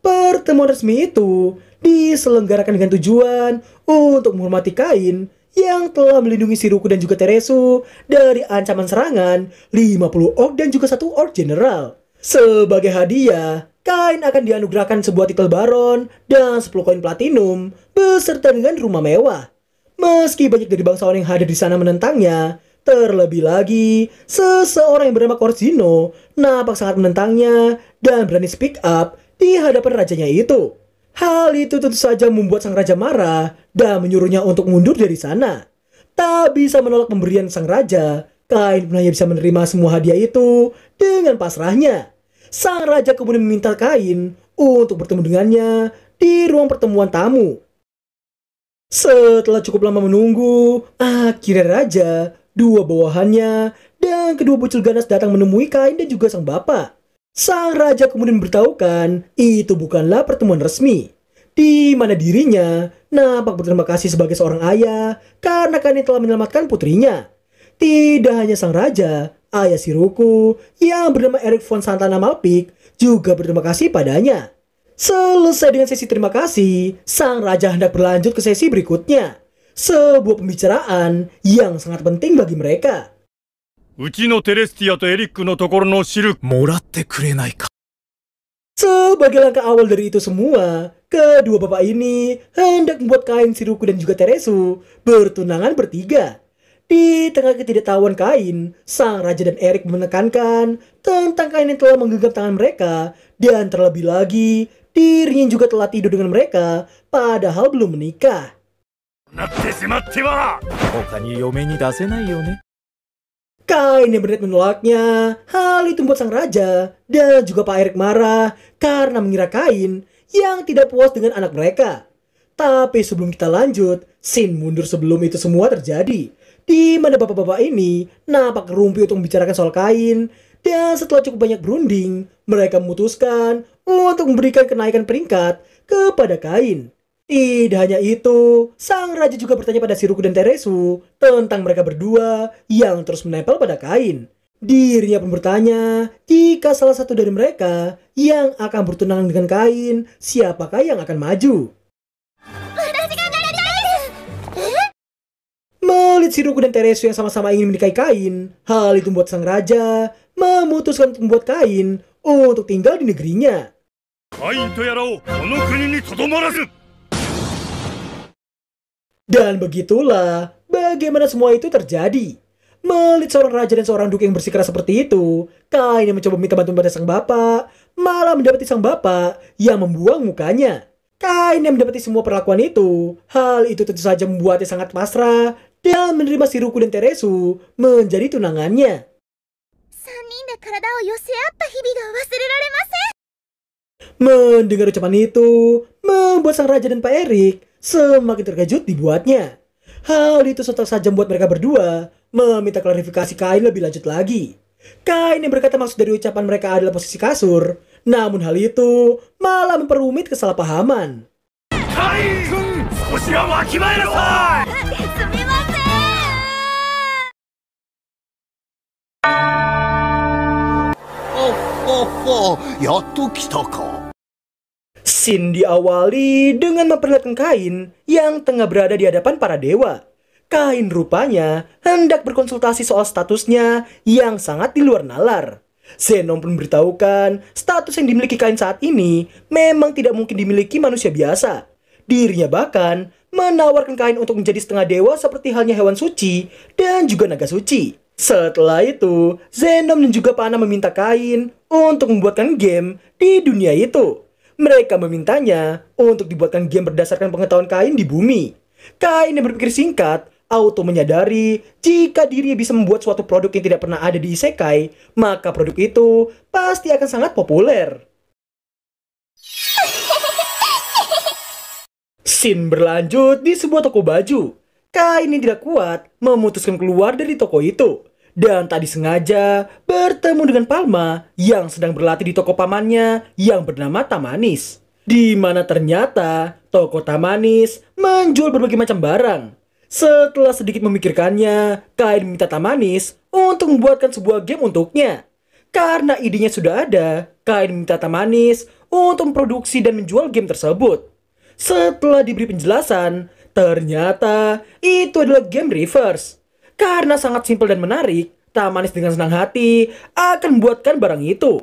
pertemuan resmi itu diselenggarakan dengan tujuan untuk menghormati Kain yang telah melindungi Shiroko dan juga Teresu dari ancaman serangan 50 orc dan juga 1 orc general. Sebagai hadiah, Kain akan dianugerahkan sebuah titel baron dan 10 koin platinum beserta dengan rumah mewah. Meski banyak dari bangsawan yang hadir di sana menentangnya, terlebih lagi, seseorang yang bernama Korzino nampak sangat menentangnya dan berani speak up di hadapan rajanya itu. Hal itu tentu saja membuat sang raja marah dan menyuruhnya untuk mundur dari sana. Tak bisa menolak pemberian sang raja, Kain pun hanya bisa menerima semua hadiah itu dengan pasrahnya. Sang raja kemudian meminta Kain untuk bertemu dengannya di ruang pertemuan tamu. Setelah cukup lama menunggu, akhirnya raja, dua bawahannya, dan kedua bocil ganas datang menemui Kain dan juga sang bapak. Sang raja kemudian memberitahukan itu bukanlah pertemuan resmi, di mana dirinya nampak berterima kasih sebagai seorang ayah karena Kain telah menyelamatkan putrinya. Tidak hanya sang raja, ayah Shiroko yang bernama Eric von Santana Malpik juga berterima kasih padanya. Selesai dengan sesi terima kasih, sang raja hendak berlanjut ke sesi berikutnya. Sebuah pembicaraan yang sangat penting bagi mereka. うちのテレスティアとエリックのところのシルクもらってくれないか。 Sebagai langkah awal dari itu semua, kedua bapak ini hendak membuat Kain, Shiroko dan juga Teresu bertunangan bertiga. Di tengah ketidaktahuan Kain, sang raja dan Eric menekankan tentang Kain yang telah menggenggam tangan mereka dan terlebih lagi dirinya juga telah tidur dengan mereka padahal belum menikah. なってしまっては他に嫁に出せないよね。 Kain yang berniat menolaknya. Hal itu membuat sang raja dan juga Pak Eric marah karena mengira Kain yang tidak puas dengan anak mereka. Tapi sebelum kita lanjut, scene mundur sebelum itu semua terjadi, di mana bapak-bapak ini nampak rumpi untuk membicarakan soal Kain. Dan setelah cukup banyak berunding, mereka memutuskan untuk memberikan kenaikan peringkat kepada Kain. Tidak hanya itu, sang raja juga bertanya pada Shiroko dan Teresu tentang mereka berdua yang terus menempel pada Kain. Dirinya pun bertanya jika salah satu dari mereka yang akan bertunangan dengan Kain, siapakah yang akan maju. Melihat Shiroku dan Teresu yang sama-sama ingin menikahi Kain, hal itu membuat sang raja memutuskan untuk membuat Kain untuk tinggal di negerinya. Dan begitulah bagaimana semua itu terjadi. Melihat seorang raja dan seorang duke yang bersikeras seperti itu, Kain yang mencoba minta bantuan pada sang bapak, malah mendapati sang bapak yang membuang mukanya. Kain yang mendapati semua perlakuan itu, hal itu tentu saja membuatnya sangat pasrah dan menerima Shiroku dan Teresu menjadi tunangannya. Mendengar ucapan itu, membuat sang raja dan Pak Erik semakin terkejut dibuatnya. Hal itu sontak saja membuat mereka berdua meminta klarifikasi Kain lebih lanjut lagi. Kain yang berkata maksud dari ucapan mereka adalah posisi kasur, namun hal itu malah memperumit kesalahpahaman. Scene diawali dengan memperlihatkan Kain yang tengah berada di hadapan para dewa. Kain rupanya hendak berkonsultasi soal statusnya yang sangat di luar nalar. Zenon pun memberitahukan status yang dimiliki Kain saat ini memang tidak mungkin dimiliki manusia biasa. Dirinya bahkan menawarkan Kain untuk menjadi setengah dewa seperti halnya hewan suci dan juga naga suci. Setelah itu, Zenon dan juga Pana meminta Kain untuk membuatkan game di dunia itu. Mereka memintanya untuk dibuatkan game berdasarkan pengetahuan Kain di bumi. Kain yang berpikir singkat, auto menyadari jika dirinya bisa membuat suatu produk yang tidak pernah ada di isekai, maka produk itu pasti akan sangat populer. Scene berlanjut di sebuah toko baju. Kain yang tidak kuat memutuskan keluar dari toko itu. Dan tadi sengaja bertemu dengan Palma yang sedang berlatih di toko pamannya yang bernama Tamanis. Di mana ternyata toko Tamanis menjual berbagai macam barang. Setelah sedikit memikirkannya, Kain meminta Tamanis untuk membuatkan sebuah game untuknya. Karena idenya sudah ada, Kain meminta Tamanis untuk memproduksi dan menjual game tersebut. Setelah diberi penjelasan, ternyata itu adalah game reverse. Karena sangat simpel dan menarik, Tamanis dengan senang hati akan membuatkan barang itu.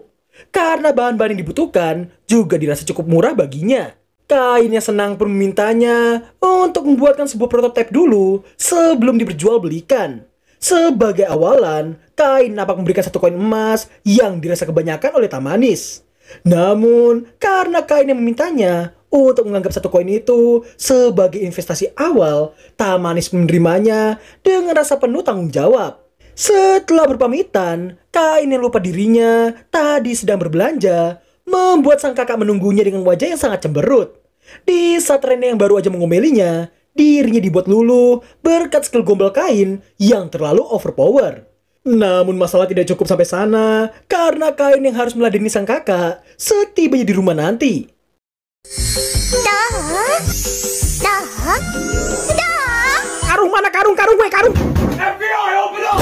Karena bahan-bahan yang dibutuhkan juga dirasa cukup murah baginya. Kain yang senang pun memintanya untuk membuatkan sebuah prototipe dulu sebelum diperjualbelikan. Sebagai awalan, Kain nampak memberikan satu koin emas yang dirasa kebanyakan oleh Tamanis. Namun, karena Kain yang memintanya untuk menganggap satu koin itu sebagai investasi awal, Tamanis menerimanya dengan rasa penuh tanggung jawab. Setelah berpamitan, Kain yang lupa dirinya tadi sedang berbelanja, membuat sang kakak menunggunya dengan wajah yang sangat cemberut. Di saat Rene yang baru aja mengomelinya, dirinya dibuat luluh berkat skill gombal Kain yang terlalu overpower. Namun masalah tidak cukup sampai sana, karena Kain yang harus meladeni sang kakak setibanya di rumah nanti. Karung mana karung gue karung. FBI open up.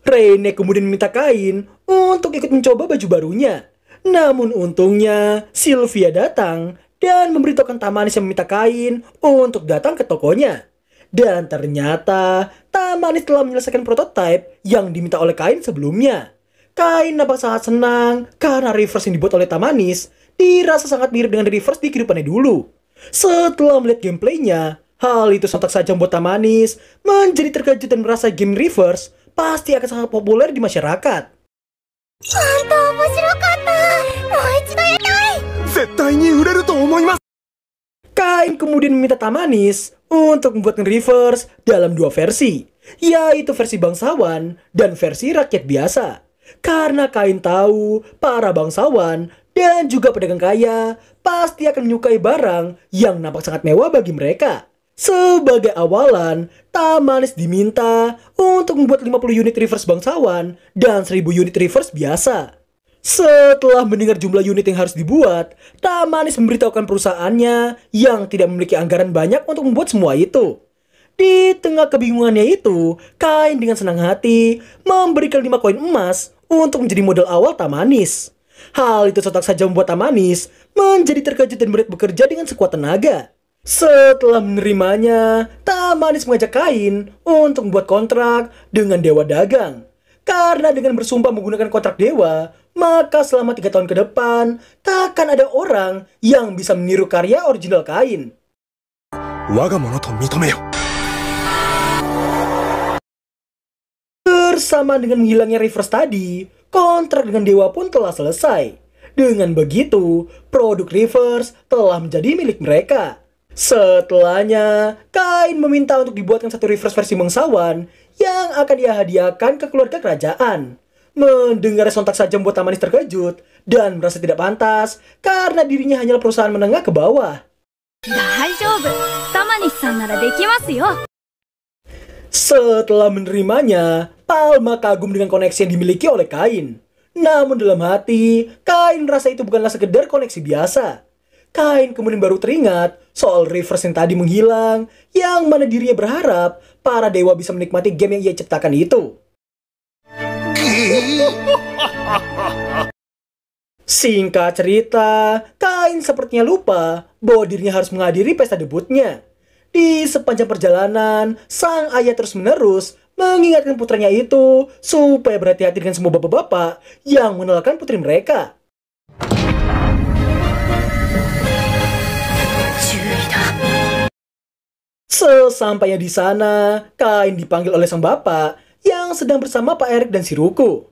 Rene kemudian meminta Kain untuk ikut mencoba baju barunya. Namun untungnya Sylvia datang dan memberitahukan Tamanis yang meminta Kain untuk datang ke tokonya. Dan ternyata Tamanis telah menyelesaikan prototipe yang diminta oleh Kain sebelumnya. Kain nampak sangat senang karena reverse yang dibuat oleh Tamanis dirasa sangat mirip dengan reverse di kehidupannya dulu. Setelah melihat gameplaynya, hal itu sontak saja membuat Tamanis menjadi terkejut dan merasa game reverse pasti akan sangat populer di masyarakat. Kain kemudian meminta Tamanis untuk membuatkan reverse dalam dua versi, yaitu versi bangsawan dan versi rakyat biasa. Karena Kain tahu para bangsawan dan juga pedagang kaya pasti akan menyukai barang yang nampak sangat mewah bagi mereka. Sebagai awalan, Tamanis diminta untuk membuat 50 unit reverse bangsawan dan 1000 unit reverse biasa. Setelah mendengar jumlah unit yang harus dibuat, Tamanis memberitahukan perusahaannya yang tidak memiliki anggaran banyak untuk membuat semua itu. Di tengah kebingungannya itu, Kain dengan senang hati memberikan 5 koin emas untuk menjadi modal awal Tamanis. Hal itu sontak saja membuat Tamanis menjadi terkejut dan berat bekerja dengan sekuat tenaga. Setelah menerimanya, Tamanis mengajak Kain untuk membuat kontrak dengan Dewa Dagang. Karena dengan bersumpah menggunakan kontrak dewa, maka selama 3 tahun ke depan, takkan ada orang yang bisa meniru karya original Kain. Bersama dengan menghilangnya reverse tadi, kontrak dengan dewa pun telah selesai. Dengan begitu, produk reverse telah menjadi milik mereka. Setelahnya, Kain meminta untuk dibuatkan satu reverse versi bangsawan yang akan dia hadiahkan ke keluarga kerajaan. Mendengar sontak saja membuat Tamanis terkejut dan merasa tidak pantas karena dirinya hanyalah perusahaan menengah ke bawah. Setelah menerimanya, Palma kagum dengan koneksi yang dimiliki oleh Kain. Namun dalam hati, Kain merasa itu bukanlah sekedar koneksi biasa. Kain kemudian baru teringat soal reverse yang tadi menghilang, yang mana dirinya berharap para dewa bisa menikmati game yang ia ciptakan itu. Singkat cerita, Kain sepertinya lupa bahwa dirinya harus menghadiri pesta debutnya. Di sepanjang perjalanan, sang ayah terus-menerus mengingatkan putranya itu supaya berhati-hati dengan semua bapak-bapak yang menolakkan putri mereka. Sesampainya di sana, Kain dipanggil oleh sang bapak yang sedang bersama Pak Erik dan Shiruko.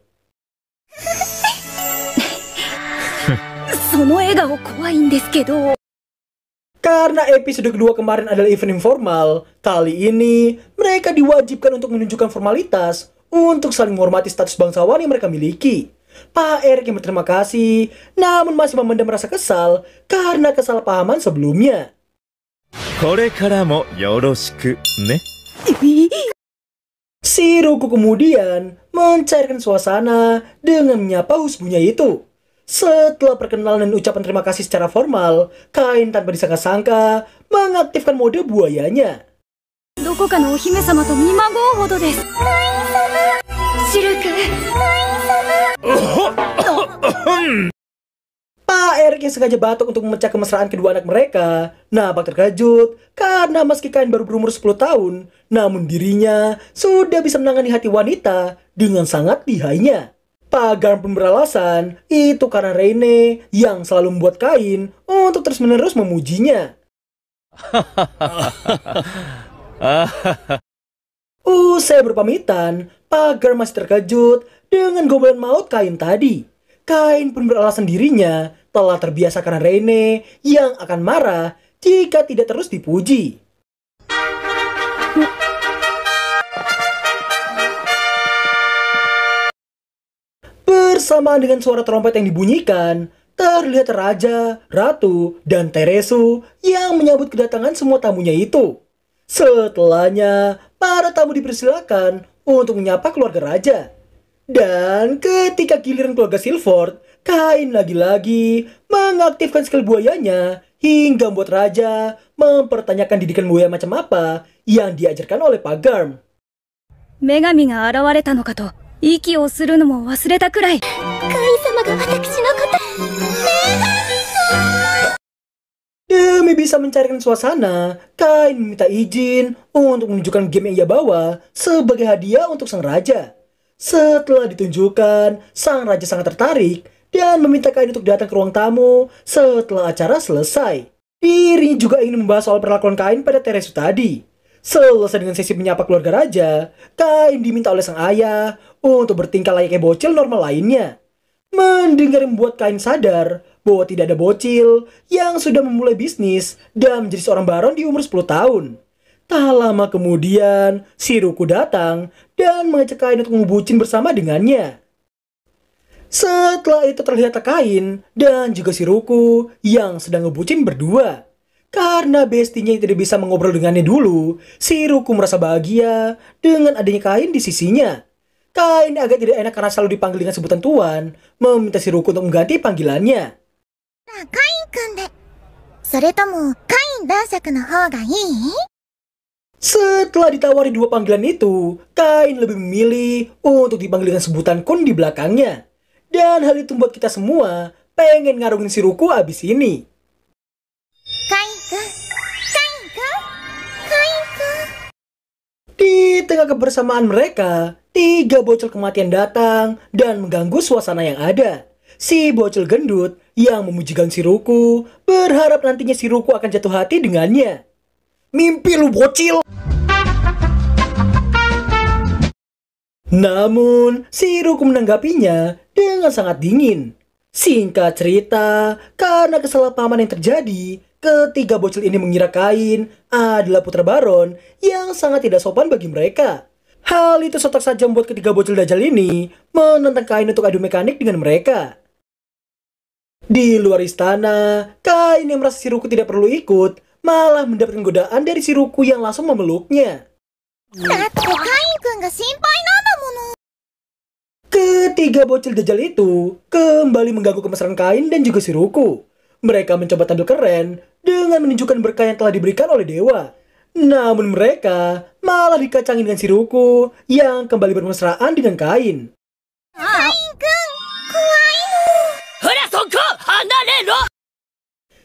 Karena episode kedua kemarin adalah event informal, kali ini mereka diwajibkan untuk menunjukkan formalitas untuk saling menghormati status bangsawan yang mereka miliki. Pak Erik yang berterima kasih, namun masih memendam rasa kesal karena kesalahpahaman sebelumnya. Shiruko kemudian mencairkan suasana dengan menyapa husbunya itu. Setelah perkenalan dan ucapan terima kasih secara formal, Kain tanpa disangka-sangka mengaktifkan mode buayanya. Pak Erik yang sengaja batuk untuk memecah kemesraan kedua anak mereka nampak terkejut karena meski Kain baru berumur 10 tahun, namun dirinya sudah bisa menangani hati wanita dengan sangat lihainya. Pak Garm pun beralasan itu karena Reine yang selalu membuat Kain untuk terus-menerus memujinya. Usai berpamitan, Pak Garm masih terkejut dengan gobelan maut Kain tadi. Kain pun beralasan dirinya telah terbiasa karena Reine yang akan marah jika tidak terus dipuji. Bersamaan dengan suara trompet yang dibunyikan, terlihat Raja, Ratu, dan Teresu yang menyambut kedatangan semua tamunya itu. Setelahnya, para tamu dipersilakan untuk menyapa keluarga Raja. Dan ketika giliran keluarga Silford, Kain lagi-lagi mengaktifkan skill buayanya hingga membuat Raja mempertanyakan didikan buaya macam apa yang diajarkan oleh Pak Garm. Demi bisa mencarikan suasana, Kain meminta izin untuk menunjukkan game yang ia bawa sebagai hadiah untuk sang raja. Setelah ditunjukkan, sang raja sangat tertarik dan meminta Kain untuk datang ke ruang tamu setelah acara selesai. Dirinya juga ingin membahas soal perlakuan Kain pada Teresu tadi. Selesai dengan sesi menyapa keluarga raja, Kain diminta oleh sang ayah untuk bertingkah layaknya bocil normal lainnya. Mendengar yang membuat Kain sadar bahwa tidak ada bocil yang sudah memulai bisnis dan menjadi seorang baron di umur 10 tahun. Tak lama kemudian, Shiruko datang dan mengajak Kain untuk ngebucin bersama dengannya. Setelah itu terlihat Kain dan juga Shiruko yang sedang ngebucin berdua. Karena bestinya yang tidak bisa mengobrol dengannya dulu, Shiruko merasa bahagia dengan adanya Kain di sisinya. Kain agak tidak enak karena selalu dipanggil dengan sebutan tuan, meminta Shiruko untuk mengganti panggilannya. Setelah ditawari dua panggilan itu, Kain lebih memilih untuk dipanggil dengan sebutan kun di belakangnya. Dan hal itu membuat kita semua pengen ngarungin Shiruko abis ini. tengah kebersamaan mereka, 3 bocil kematian datang dan mengganggu suasana yang ada. Si bocil gendut yang memuji Gang Shiroku berharap nantinya Shiroku akan jatuh hati dengannya. Mimpi lu bocil! Namun, Shiroku menanggapinya dengan sangat dingin. Singkat cerita, karena kesalahpahaman yang terjadi, ketiga bocil ini mengira Kain adalah putra Baron yang sangat tidak sopan bagi mereka. Hal itu sontak saja membuat ketiga bocil dajal ini menentang Kain untuk adu mekanik dengan mereka. Di luar istana, Kain yang merasa Shiroku tidak perlu ikut malah mendapatkan godaan dari Shiroku yang langsung memeluknya. Ketiga bocil dajal itu kembali mengganggu kemesraan Kain dan juga Shiroku. Mereka mencoba tampil keren dengan menunjukkan berkah yang telah diberikan oleh dewa. Namun mereka malah dikacangin dengan Shiroku yang kembali bermesraan dengan Kain.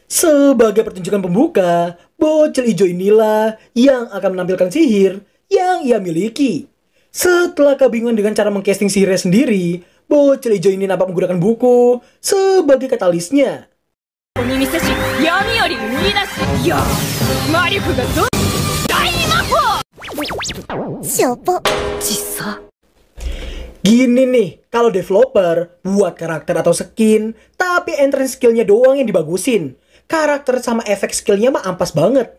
Sebagai pertunjukan pembuka, bocil hijau inilah yang akan menampilkan sihir yang ia miliki. Setelah kebingungan dengan cara mengcasting sihirnya sendiri, bocil hijau ini nampak menggunakan buku sebagai katalisnya. Gini nih, kalau developer buat karakter atau skin, tapi entrance skillnya doang yang dibagusin. Karakter sama efek skillnya mah ampas banget.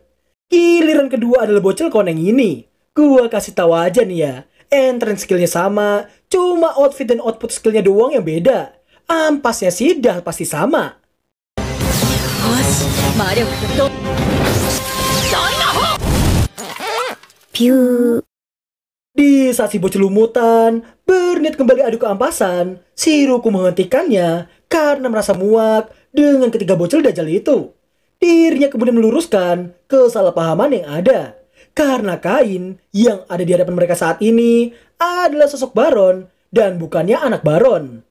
Giliran kedua adalah bocil koneng ini. Gua kasih tahu aja nih ya, entrance skillnya sama, cuma outfit dan output skillnya doang yang beda. Ampasnya sih dah pasti sama. Di saat si bocil lumutan berniat kembali adu keampasan, Shiroku menghentikannya karena merasa muak dengan ketiga bocil dajal itu. Dirinya kemudian meluruskan kesalahpahaman yang ada. Karena Kain yang ada di hadapan mereka saat ini adalah sosok Baron dan bukannya anak Baron.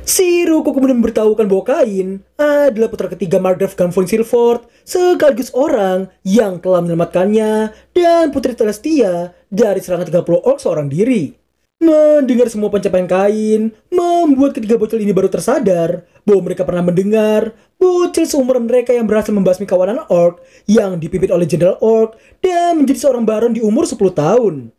Shiroku kemudian memberitahukan bahwa Kain adalah putra ketiga Margrave Gun von Silford, sekaligus orang yang telah menyelamatkannya dan putri Celestia dari serangan 30 orc seorang diri. Mendengar semua pencapaian Kain, membuat ketiga bocil ini baru tersadar bahwa mereka pernah mendengar bocil seumuran mereka yang berhasil membasmi kawanan orc yang dipimpin oleh Jenderal Orc dan menjadi seorang baron di umur 10 tahun.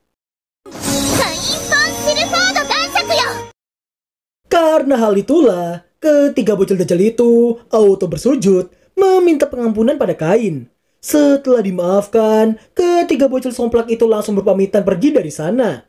Karena hal itulah, ketiga bocil dajal itu auto bersujud meminta pengampunan pada Kain. Setelah dimaafkan, ketiga bocil somplak itu langsung berpamitan pergi dari sana.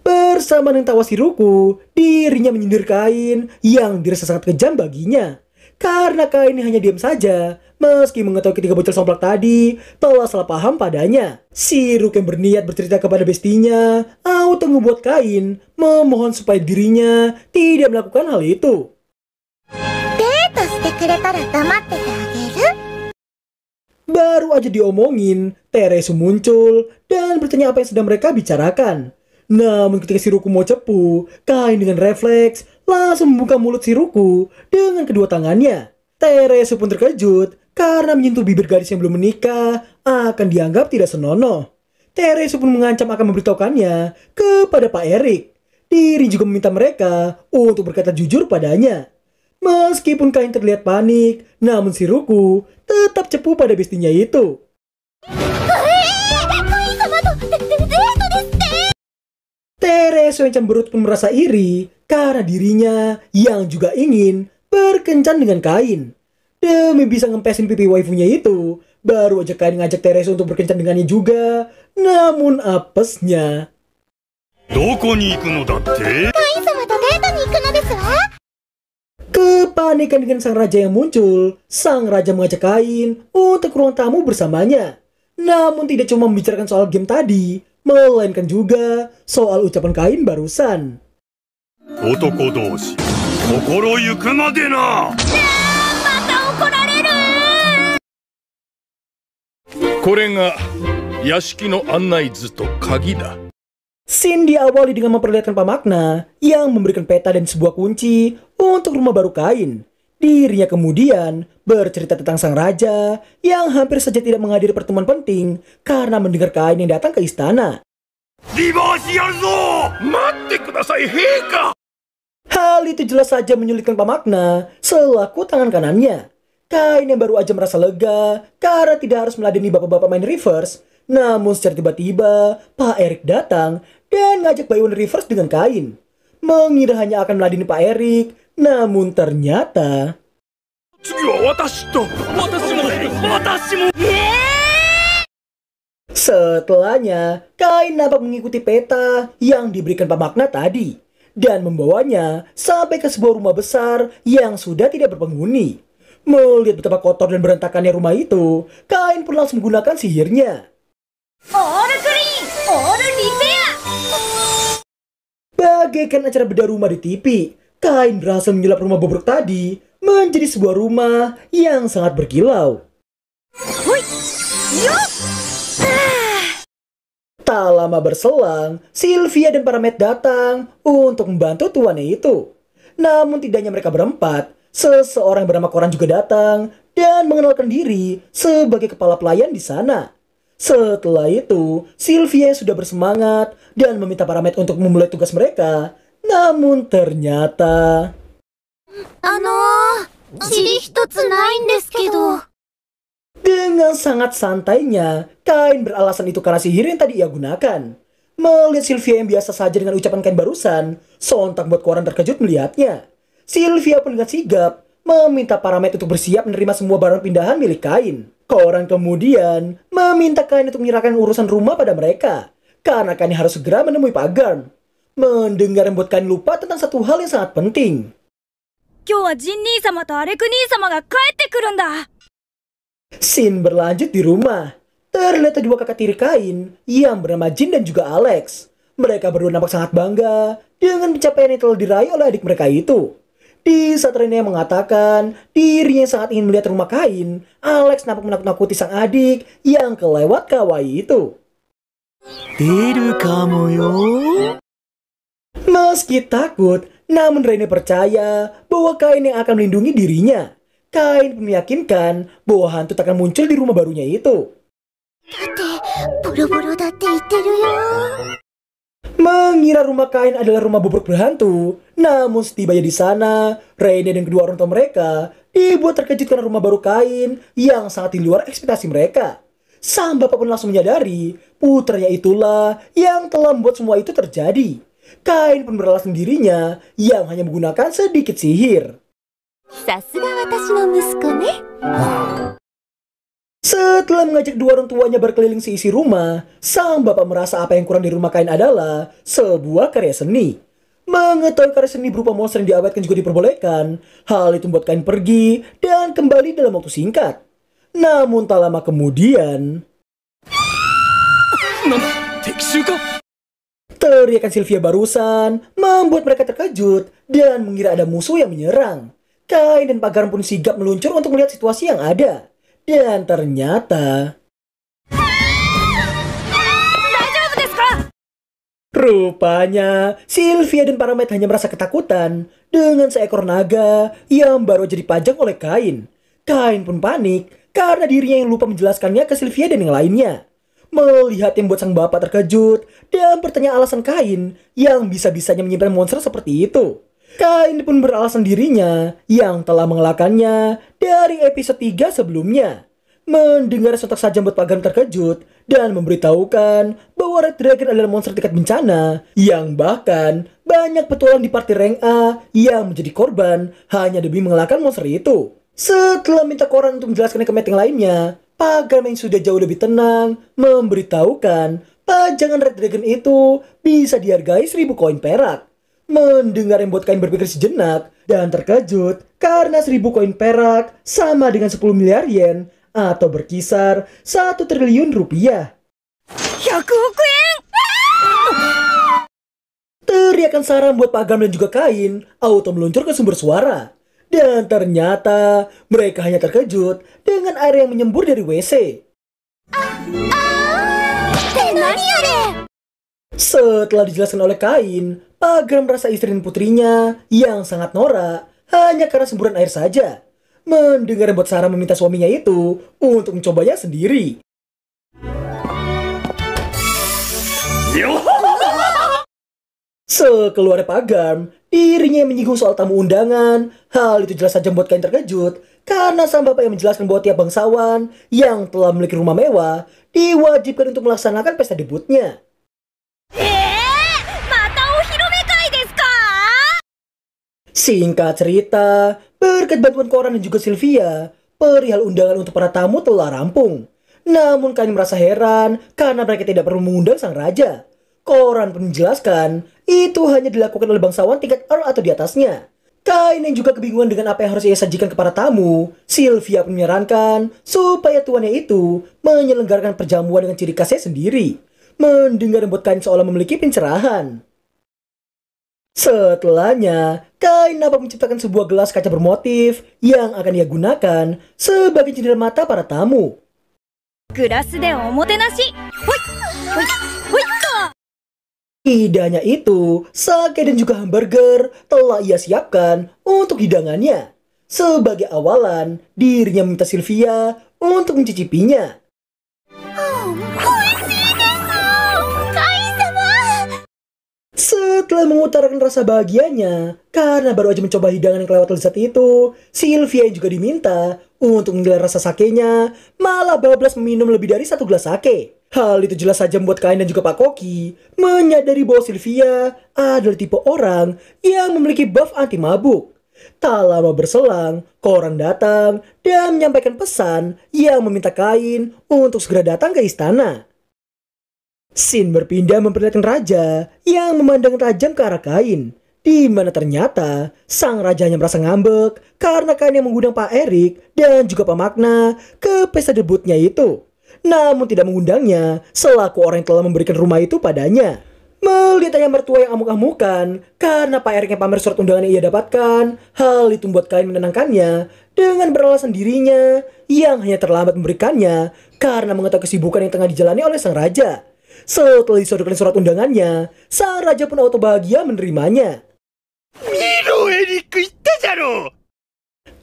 Bersama dengan tawa Shiroku, dirinya menyindir Kain yang dirasa sangat kejam baginya. Karena Kain hanya diam saja, meski mengetahui ketiga bocil somplak tadi telah salah paham padanya. Shiroku yang berniat bercerita kepada bestinya, auto membuat Kain memohon supaya dirinya tidak melakukan hal itu. Baru aja diomongin, Teresu muncul dan bertanya apa yang sedang mereka bicarakan. Namun ketika Shiroku mau cepu, Kain dengan refleks langsung membuka mulut Shiroku dengan kedua tangannya. Teresu pun terkejut karena menyentuh bibir gadis yang belum menikah akan dianggap tidak senonoh. Teresu pun mengancam akan memberitahukannya kepada Pak Erik. Diri juga meminta mereka untuk berkata jujur padanya. Meskipun Kain terlihat panik, namun Shiroku tetap cepu pada bestinya itu. Teresu yang cemberut pun merasa iri karena dirinya yang juga ingin berkencan dengan Kain. Demi bisa ngempesin pipi waifunya itu, baru aja Kain ngajak Teresu untuk berkencan dengannya juga. Namun apesnya. Kepanikan dengan sang raja yang muncul, sang raja mengajak Kain untuk ruang tamu bersamanya. Namun tidak cuma membicarakan soal game tadi, melainkan juga soal ucapan Kain barusan. Scene diawali dengan memperlihatkan Pak Magna yang memberikan peta dan sebuah kunci untuk rumah baru Kain. Dirinya kemudian bercerita tentang sang raja yang hampir saja tidak menghadiri pertemuan penting karena mendengar Kain yang datang ke istana. Hal itu jelas saja menyulitkan Pak Magna selaku tangan kanannya. Kain yang baru aja merasa lega karena tidak harus meladeni bapak-bapak main reverse. Namun secara tiba-tiba Pak Erik datang dan ngajak Bayuan reverse dengan Kain. Mengira hanya akan meladeni Pak Erik, namun ternyata setelahnya Kain nampak mengikuti peta yang diberikan Pak Magna tadi dan membawanya sampai ke sebuah rumah besar yang sudah tidak berpenghuni. Melihat betapa kotor dan berantakannya rumah itu, Kain pun langsung menggunakan sihirnya. Bagaikan acara bedah rumah di TV, Kain berhasil menyulap rumah bobrok tadi menjadi sebuah rumah yang sangat berkilau. Tak lama berselang, Sylvia dan para Met datang untuk membantu tuannya itu. Namun tidak hanya mereka berempat, seseorang bernama Koran juga datang dan mengenalkan diri sebagai kepala pelayan di sana. Setelah itu, Sylvia sudah bersemangat dan meminta para Met untuk memulai tugas mereka. Namun ternyata... Dengan sangat santainya, Kain beralasan itu karena sihir yang tadi ia gunakan. Melihat Sylvia yang biasa saja dengan ucapan Kain barusan, sontak buat Koran terkejut melihatnya. Sylvia pun dengan sigap meminta para Met untuk bersiap menerima semua barang pindahan milik Kain. Koran kemudian meminta Kain untuk menyerahkan urusan rumah pada mereka, karena Kain harus segera menemui Pak Garn. Mendengar yang membuat Kain lupa tentang satu hal yang sangat penting. Scene berlanjut di rumah. Terlihat dua kakak tiri Kain yang bernama Jin dan juga Alex. Mereka berdua nampak sangat bangga dengan pencapaian yang telah diraih oleh adik mereka itu. Di saat Rene mengatakan dirinya sangat ingin melihat rumah Kain, Alex nampak menakut-nakuti sang adik yang kelewat kawaii itu. Tiru kamu yo. Meski takut, namun Rene percaya bahwa Kain yang akan melindungi dirinya. Kain pun meyakinkan bahwa hantu tak akan muncul di rumah barunya itu. Mengira rumah Kain adalah rumah bobrok berhantu, namun setibanya di sana, Rene dan kedua orang tua mereka dibuat terkejut karena rumah baru Kain yang sangat di luar ekspektasi mereka. Sang bapak pun langsung menyadari putranya itulah yang telah membuat semua itu terjadi. Kain pun beralasan dirinya yang hanya menggunakan sedikit sihir. Setelah mengajak dua orang tuanya berkeliling seisi rumah, sang bapak merasa apa yang kurang di rumah Kain adalah sebuah karya seni. Mengetahui karya seni berupa monster yang diawetkan juga diperbolehkan, hal itu membuat Kain pergi dan kembali dalam waktu singkat. Namun tak lama kemudian... Teriakan Sylvia barusan membuat mereka terkejut dan mengira ada musuh yang menyerang. Kain dan Pak Garn pun sigap meluncur untuk melihat situasi yang ada. Dan ternyata... Rupanya, Sylvia dan para Met hanya merasa ketakutan dengan seekor naga yang baru aja dipajang oleh Kain. Kain pun panik karena dirinya yang lupa menjelaskannya ke Sylvia dan yang lainnya. Melihat yang membuat sang bapak terkejut dan bertanya alasan Kain yang bisa-bisanya menyimpan monster seperti itu. Kain pun beralasan dirinya yang telah mengalahkannya dari episode 3 sebelumnya. Mendengar sontak saja membuat Pak Garn terkejut dan memberitahukan bahwa Red Dragon adalah monster tingkat bencana yang bahkan banyak petualang di party rank A yang menjadi korban hanya demi mengalahkan monster itu. Setelah minta Koran untuk menjelaskannya ke meeting lainnya, Pak Garn yang sudah jauh lebih tenang memberitahukan pajangan Red Dragon itu bisa dihargai 1000 koin perak. Mendengar yang buat Kain berpikir sejenak dan terkejut karena 1000 koin perak sama dengan 10 miliar yen atau berkisar 1 triliun rupiah. 100 億円 Teriakan Sarah membuat Pak Garn dan juga Kain auto meluncur ke sumber suara. Dan ternyata mereka hanya terkejut dengan air yang menyembur dari WC. Setelah dijelaskan oleh Kain, Pak Garn merasa istri dan putrinya yang sangat norak hanya karena semburan air saja. Mendengar buat Sarah meminta suaminya itu untuk mencobanya sendiri. Sekeluar pagam, dirinya yang menyinggung soal tamu undangan. Hal itu jelas saja membuat Kain terkejut, karena sang bapak yang menjelaskan bahwa tiap bangsawan yang telah memiliki rumah mewah diwajibkan untuk melaksanakan pesta debutnya. Singkat cerita, berkat bantuan Koran dan juga Sylvia, perihal undangan untuk para tamu telah rampung. Namun Kain merasa heran karena mereka tidak perlu mengundang sang raja. Koran pun menjelaskan itu hanya dilakukan oleh bangsawan tingkat Earl atau di atasnya. Kain yang juga kebingungan dengan apa yang harus ia sajikan kepada tamu, Sylvia pun menyarankan supaya tuannya itu menyelenggarakan perjamuan dengan ciri khasnya sendiri. Mendengar membuat Kain seolah memiliki pencerahan. Setelahnya, Kain dapat menciptakan sebuah gelas kaca bermotif yang akan ia gunakan sebagai jendela mata para tamu. Gelas de omotenashi. Hoi, hoi, hoi. Tidak hanya itu, sake dan juga hamburger telah ia siapkan untuk hidangannya. Sebagai awalan, dirinya meminta Sylvia untuk mencicipinya. Setelah mengutarakan rasa bahagianya, karena baru aja mencoba hidangan yang kelewat lezat itu, Sylvia yang juga diminta untuk menilai rasa sakenya, malah bablas meminum lebih dari 1 gelas sake. Hal itu jelas saja membuat Kain dan juga Pak Koki menyadari bahwa Sylvia adalah tipe orang yang memiliki buff anti mabuk. Tak lama berselang, Koran datang dan menyampaikan pesan yang meminta Kain untuk segera datang ke istana. Scene berpindah memperlihatkan raja yang memandang tajam ke arah Kain, di mana ternyata sang raja hanya merasa ngambek karena Kain yang mengundang Pak Erik dan juga Pak Magna ke pesta debutnya itu, namun tidak mengundangnya selaku orang yang telah memberikan rumah itu padanya. Melihat ayah mertua yang amuk-amukan karena Pak Erik yang pamer surat undangan yang ia dapatkan, hal itu membuat Kain menenangkannya dengan beralasan dirinya yang hanya terlambat memberikannya karena mengetahui kesibukan yang tengah dijalani oleh sang raja. Setelah disodorkan surat undangannya, sang raja pun auto bahagia menerimanya.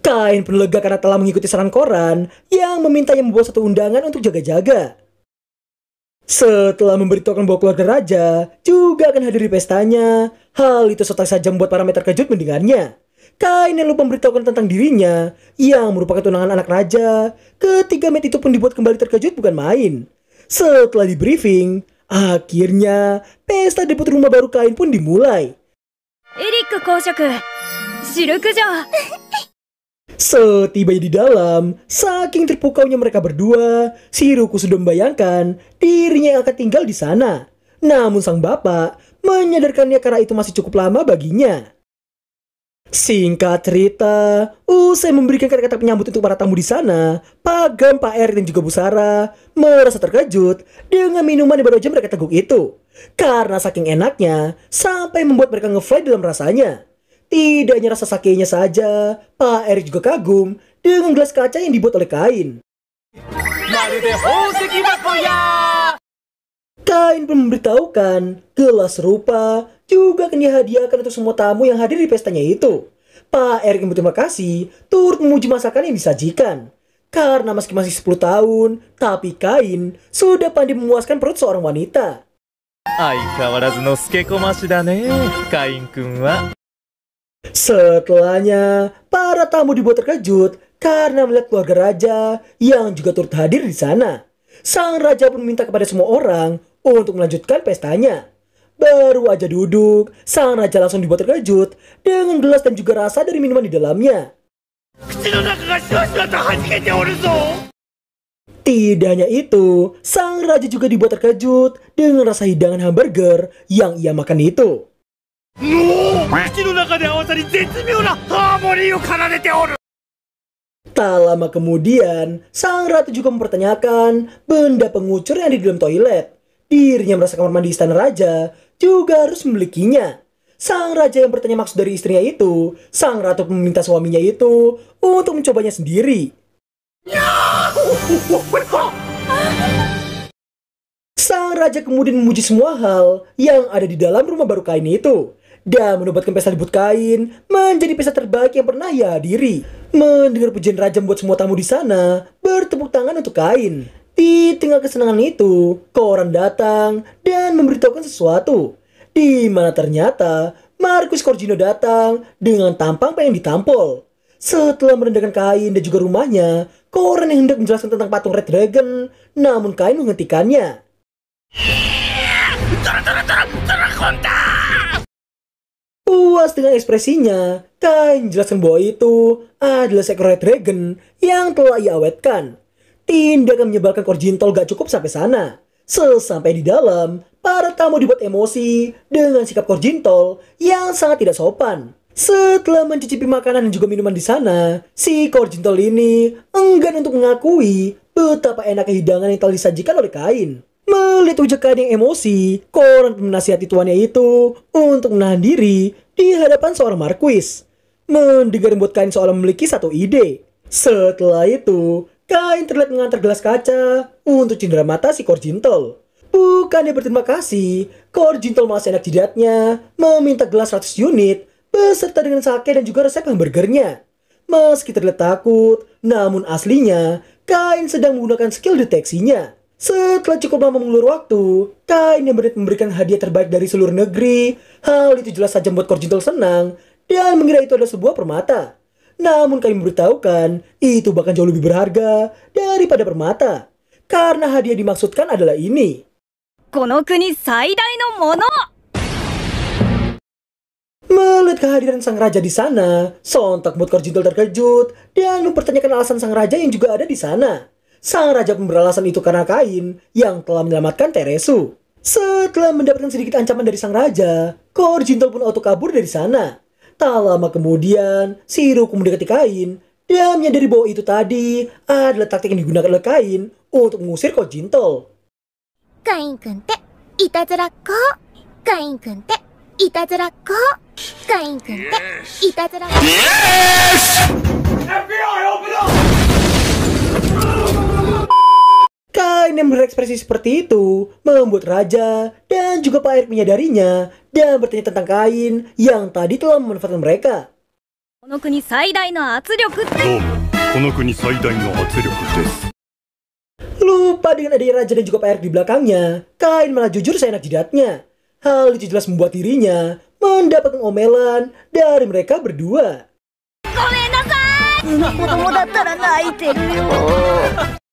Kain pun lega karena telah mengikuti saran Koran yang memintanya membawa satu undangan untuk jaga-jaga. Setelah memberitahukan bahwa keluarga raja juga akan hadir di pestanya, hal itu sontak saja membuat para meter terkejut mendengarnya. Kain yang lupa memberitahukan tentang dirinya yang merupakan tunangan anak raja. Ketiga met itu pun dibuat kembali terkejut bukan main. Setelah di briefing, akhirnya pesta debut rumah baru Kain pun dimulai. Erik Koshoku, Shirukujo. Setibanya di dalam, saking terpukaunya mereka berdua, Shiruku sudah membayangkan dirinya yang akan tinggal di sana. Namun sang bapak menyadarkannya karena itu masih cukup lama baginya. Singkat cerita, usai memberikan kata-kata penyambut untuk para tamu di sana, Pagam, Pak Erik dan juga Bu Sarah merasa terkejut dengan minuman yang baru aja mereka teguk itu. Karena saking enaknya, sampai membuat mereka ngefly dalam rasanya. Tidak hanya rasa sakenya saja, Pak Erik juga kagum dengan gelas kaca yang dibuat oleh Kain. Kain pun memberitahukan gelas serupa juga akan dihadiahkan untuk semua tamu yang hadir di pestanya itu. Pak Erik yang berterima kasih turut memuji masakan yang disajikan. Karena meski masih 10 tahun, tapi Kain sudah pandai memuaskan perut seorang wanita. Setelahnya, para tamu dibuat terkejut karena melihat keluarga raja yang juga turut hadir di sana. Sang raja pun meminta kepada semua orang untuk melanjutkan pestanya. Baru aja duduk, sang raja langsung dibuat terkejut dengan gelas dan juga rasa dari minuman di dalamnya. Tidak hanya itu, sang raja juga dibuat terkejut dengan rasa hidangan hamburger yang ia makan itu. Tak lama kemudian, sang ratu juga mempertanyakan benda pengucur yang ada di dalam toilet. Dirinya merasa kamar mandi istana raja juga harus memilikinya. Sang raja yang bertanya maksud dari istrinya itu, sang ratu meminta suaminya itu untuk mencobanya sendiri. Sang raja kemudian memuji semua hal yang ada di dalam rumah baru Kain itu. dan menobatkan pesta debut Kain menjadi pesta terbaik yang pernah ia hadiri. Mendengar pujian raja membuat semua tamu di sana bertepuk tangan untuk Kain. Di tengah kesenangan itu, koran datang dan memberitahukan sesuatu, di mana ternyata Marquis Corgino datang dengan tampang pengen ditampol. Setelah merendahkan Kain dan juga rumahnya, koran yang hendak menjelaskan tentang patung Red Dragon, namun Kain menghentikannya. Puas dengan ekspresinya, Kain menjelaskan bahwa itu adalah seekor Red Dragon yang telah ia awetkan. Tindakan menyebalkan Corgintol gak cukup sampai sana. Sesampai di dalam, para tamu dibuat emosi dengan sikap Corgintol yang sangat tidak sopan. Setelah mencicipi makanan dan juga minuman di sana, si Corgintol ini enggan untuk mengakui betapa enaknya hidangan yang telah disajikan oleh Kain. Melihat wajah Kain yang emosi, koran menasihati tuannya itu untuk menahan diri di hadapan seorang Marquis. Mendengar membuat Kain seolah memiliki satu ide. Setelah itu, Kain terlihat mengantar gelas kaca untuk cindera mata si Corgintol. Bukannya berterima kasih, Corgintol malah seenak jidatnya meminta gelas 100 unit beserta dengan sake dan juga resep hamburgernya. Meski terlihat takut, namun aslinya Kain sedang menggunakan skill deteksinya. Setelah cukup lama mengulur waktu, Kain yang memberikan hadiah terbaik dari seluruh negeri. Hal itu jelas saja membuat Corgintol senang dan mengira itu adalah sebuah permata. Namun Kain memberitahukan itu bahkan jauh lebih berharga daripada permata, karena hadiah dimaksudkan adalah ini. この国最大のもの Melihat kehadiran sang raja di sana, sontak membuat Corgintol terkejut dan mempertanyakan alasan sang raja yang juga ada di sana. Sang raja pun beralasan itu karena Kain yang telah menyelamatkan Teresu. Setelah mendapatkan sedikit ancaman dari sang raja, Corgintol pun auto kabur dari sana. Tak lama kemudian, si Ruku mendekati Kain dan menyadari bahwa itu tadi adalah taktik yang digunakan oleh Kain untuk mengusir Corgintol. カインくんっていたずらっ子。カインくんっていたずらっ子。カインくんっていたずらっ子。 Kain yang berekspresi seperti itu membuat raja dan juga Pak Eric menyadarinya dan bertanya tentang Kain yang tadi telah memanfaatkan mereka. この国最大の圧力って。どうも、この国最大の圧力です。 Lupa dengan adanya raja dan juga Pak Eric di belakangnya, Kain malah jujur seenak jidatnya. Hal itu jelas membuat dirinya mendapatkan omelan dari mereka berdua. ごめんなさい。子供だったら泣いてるよ。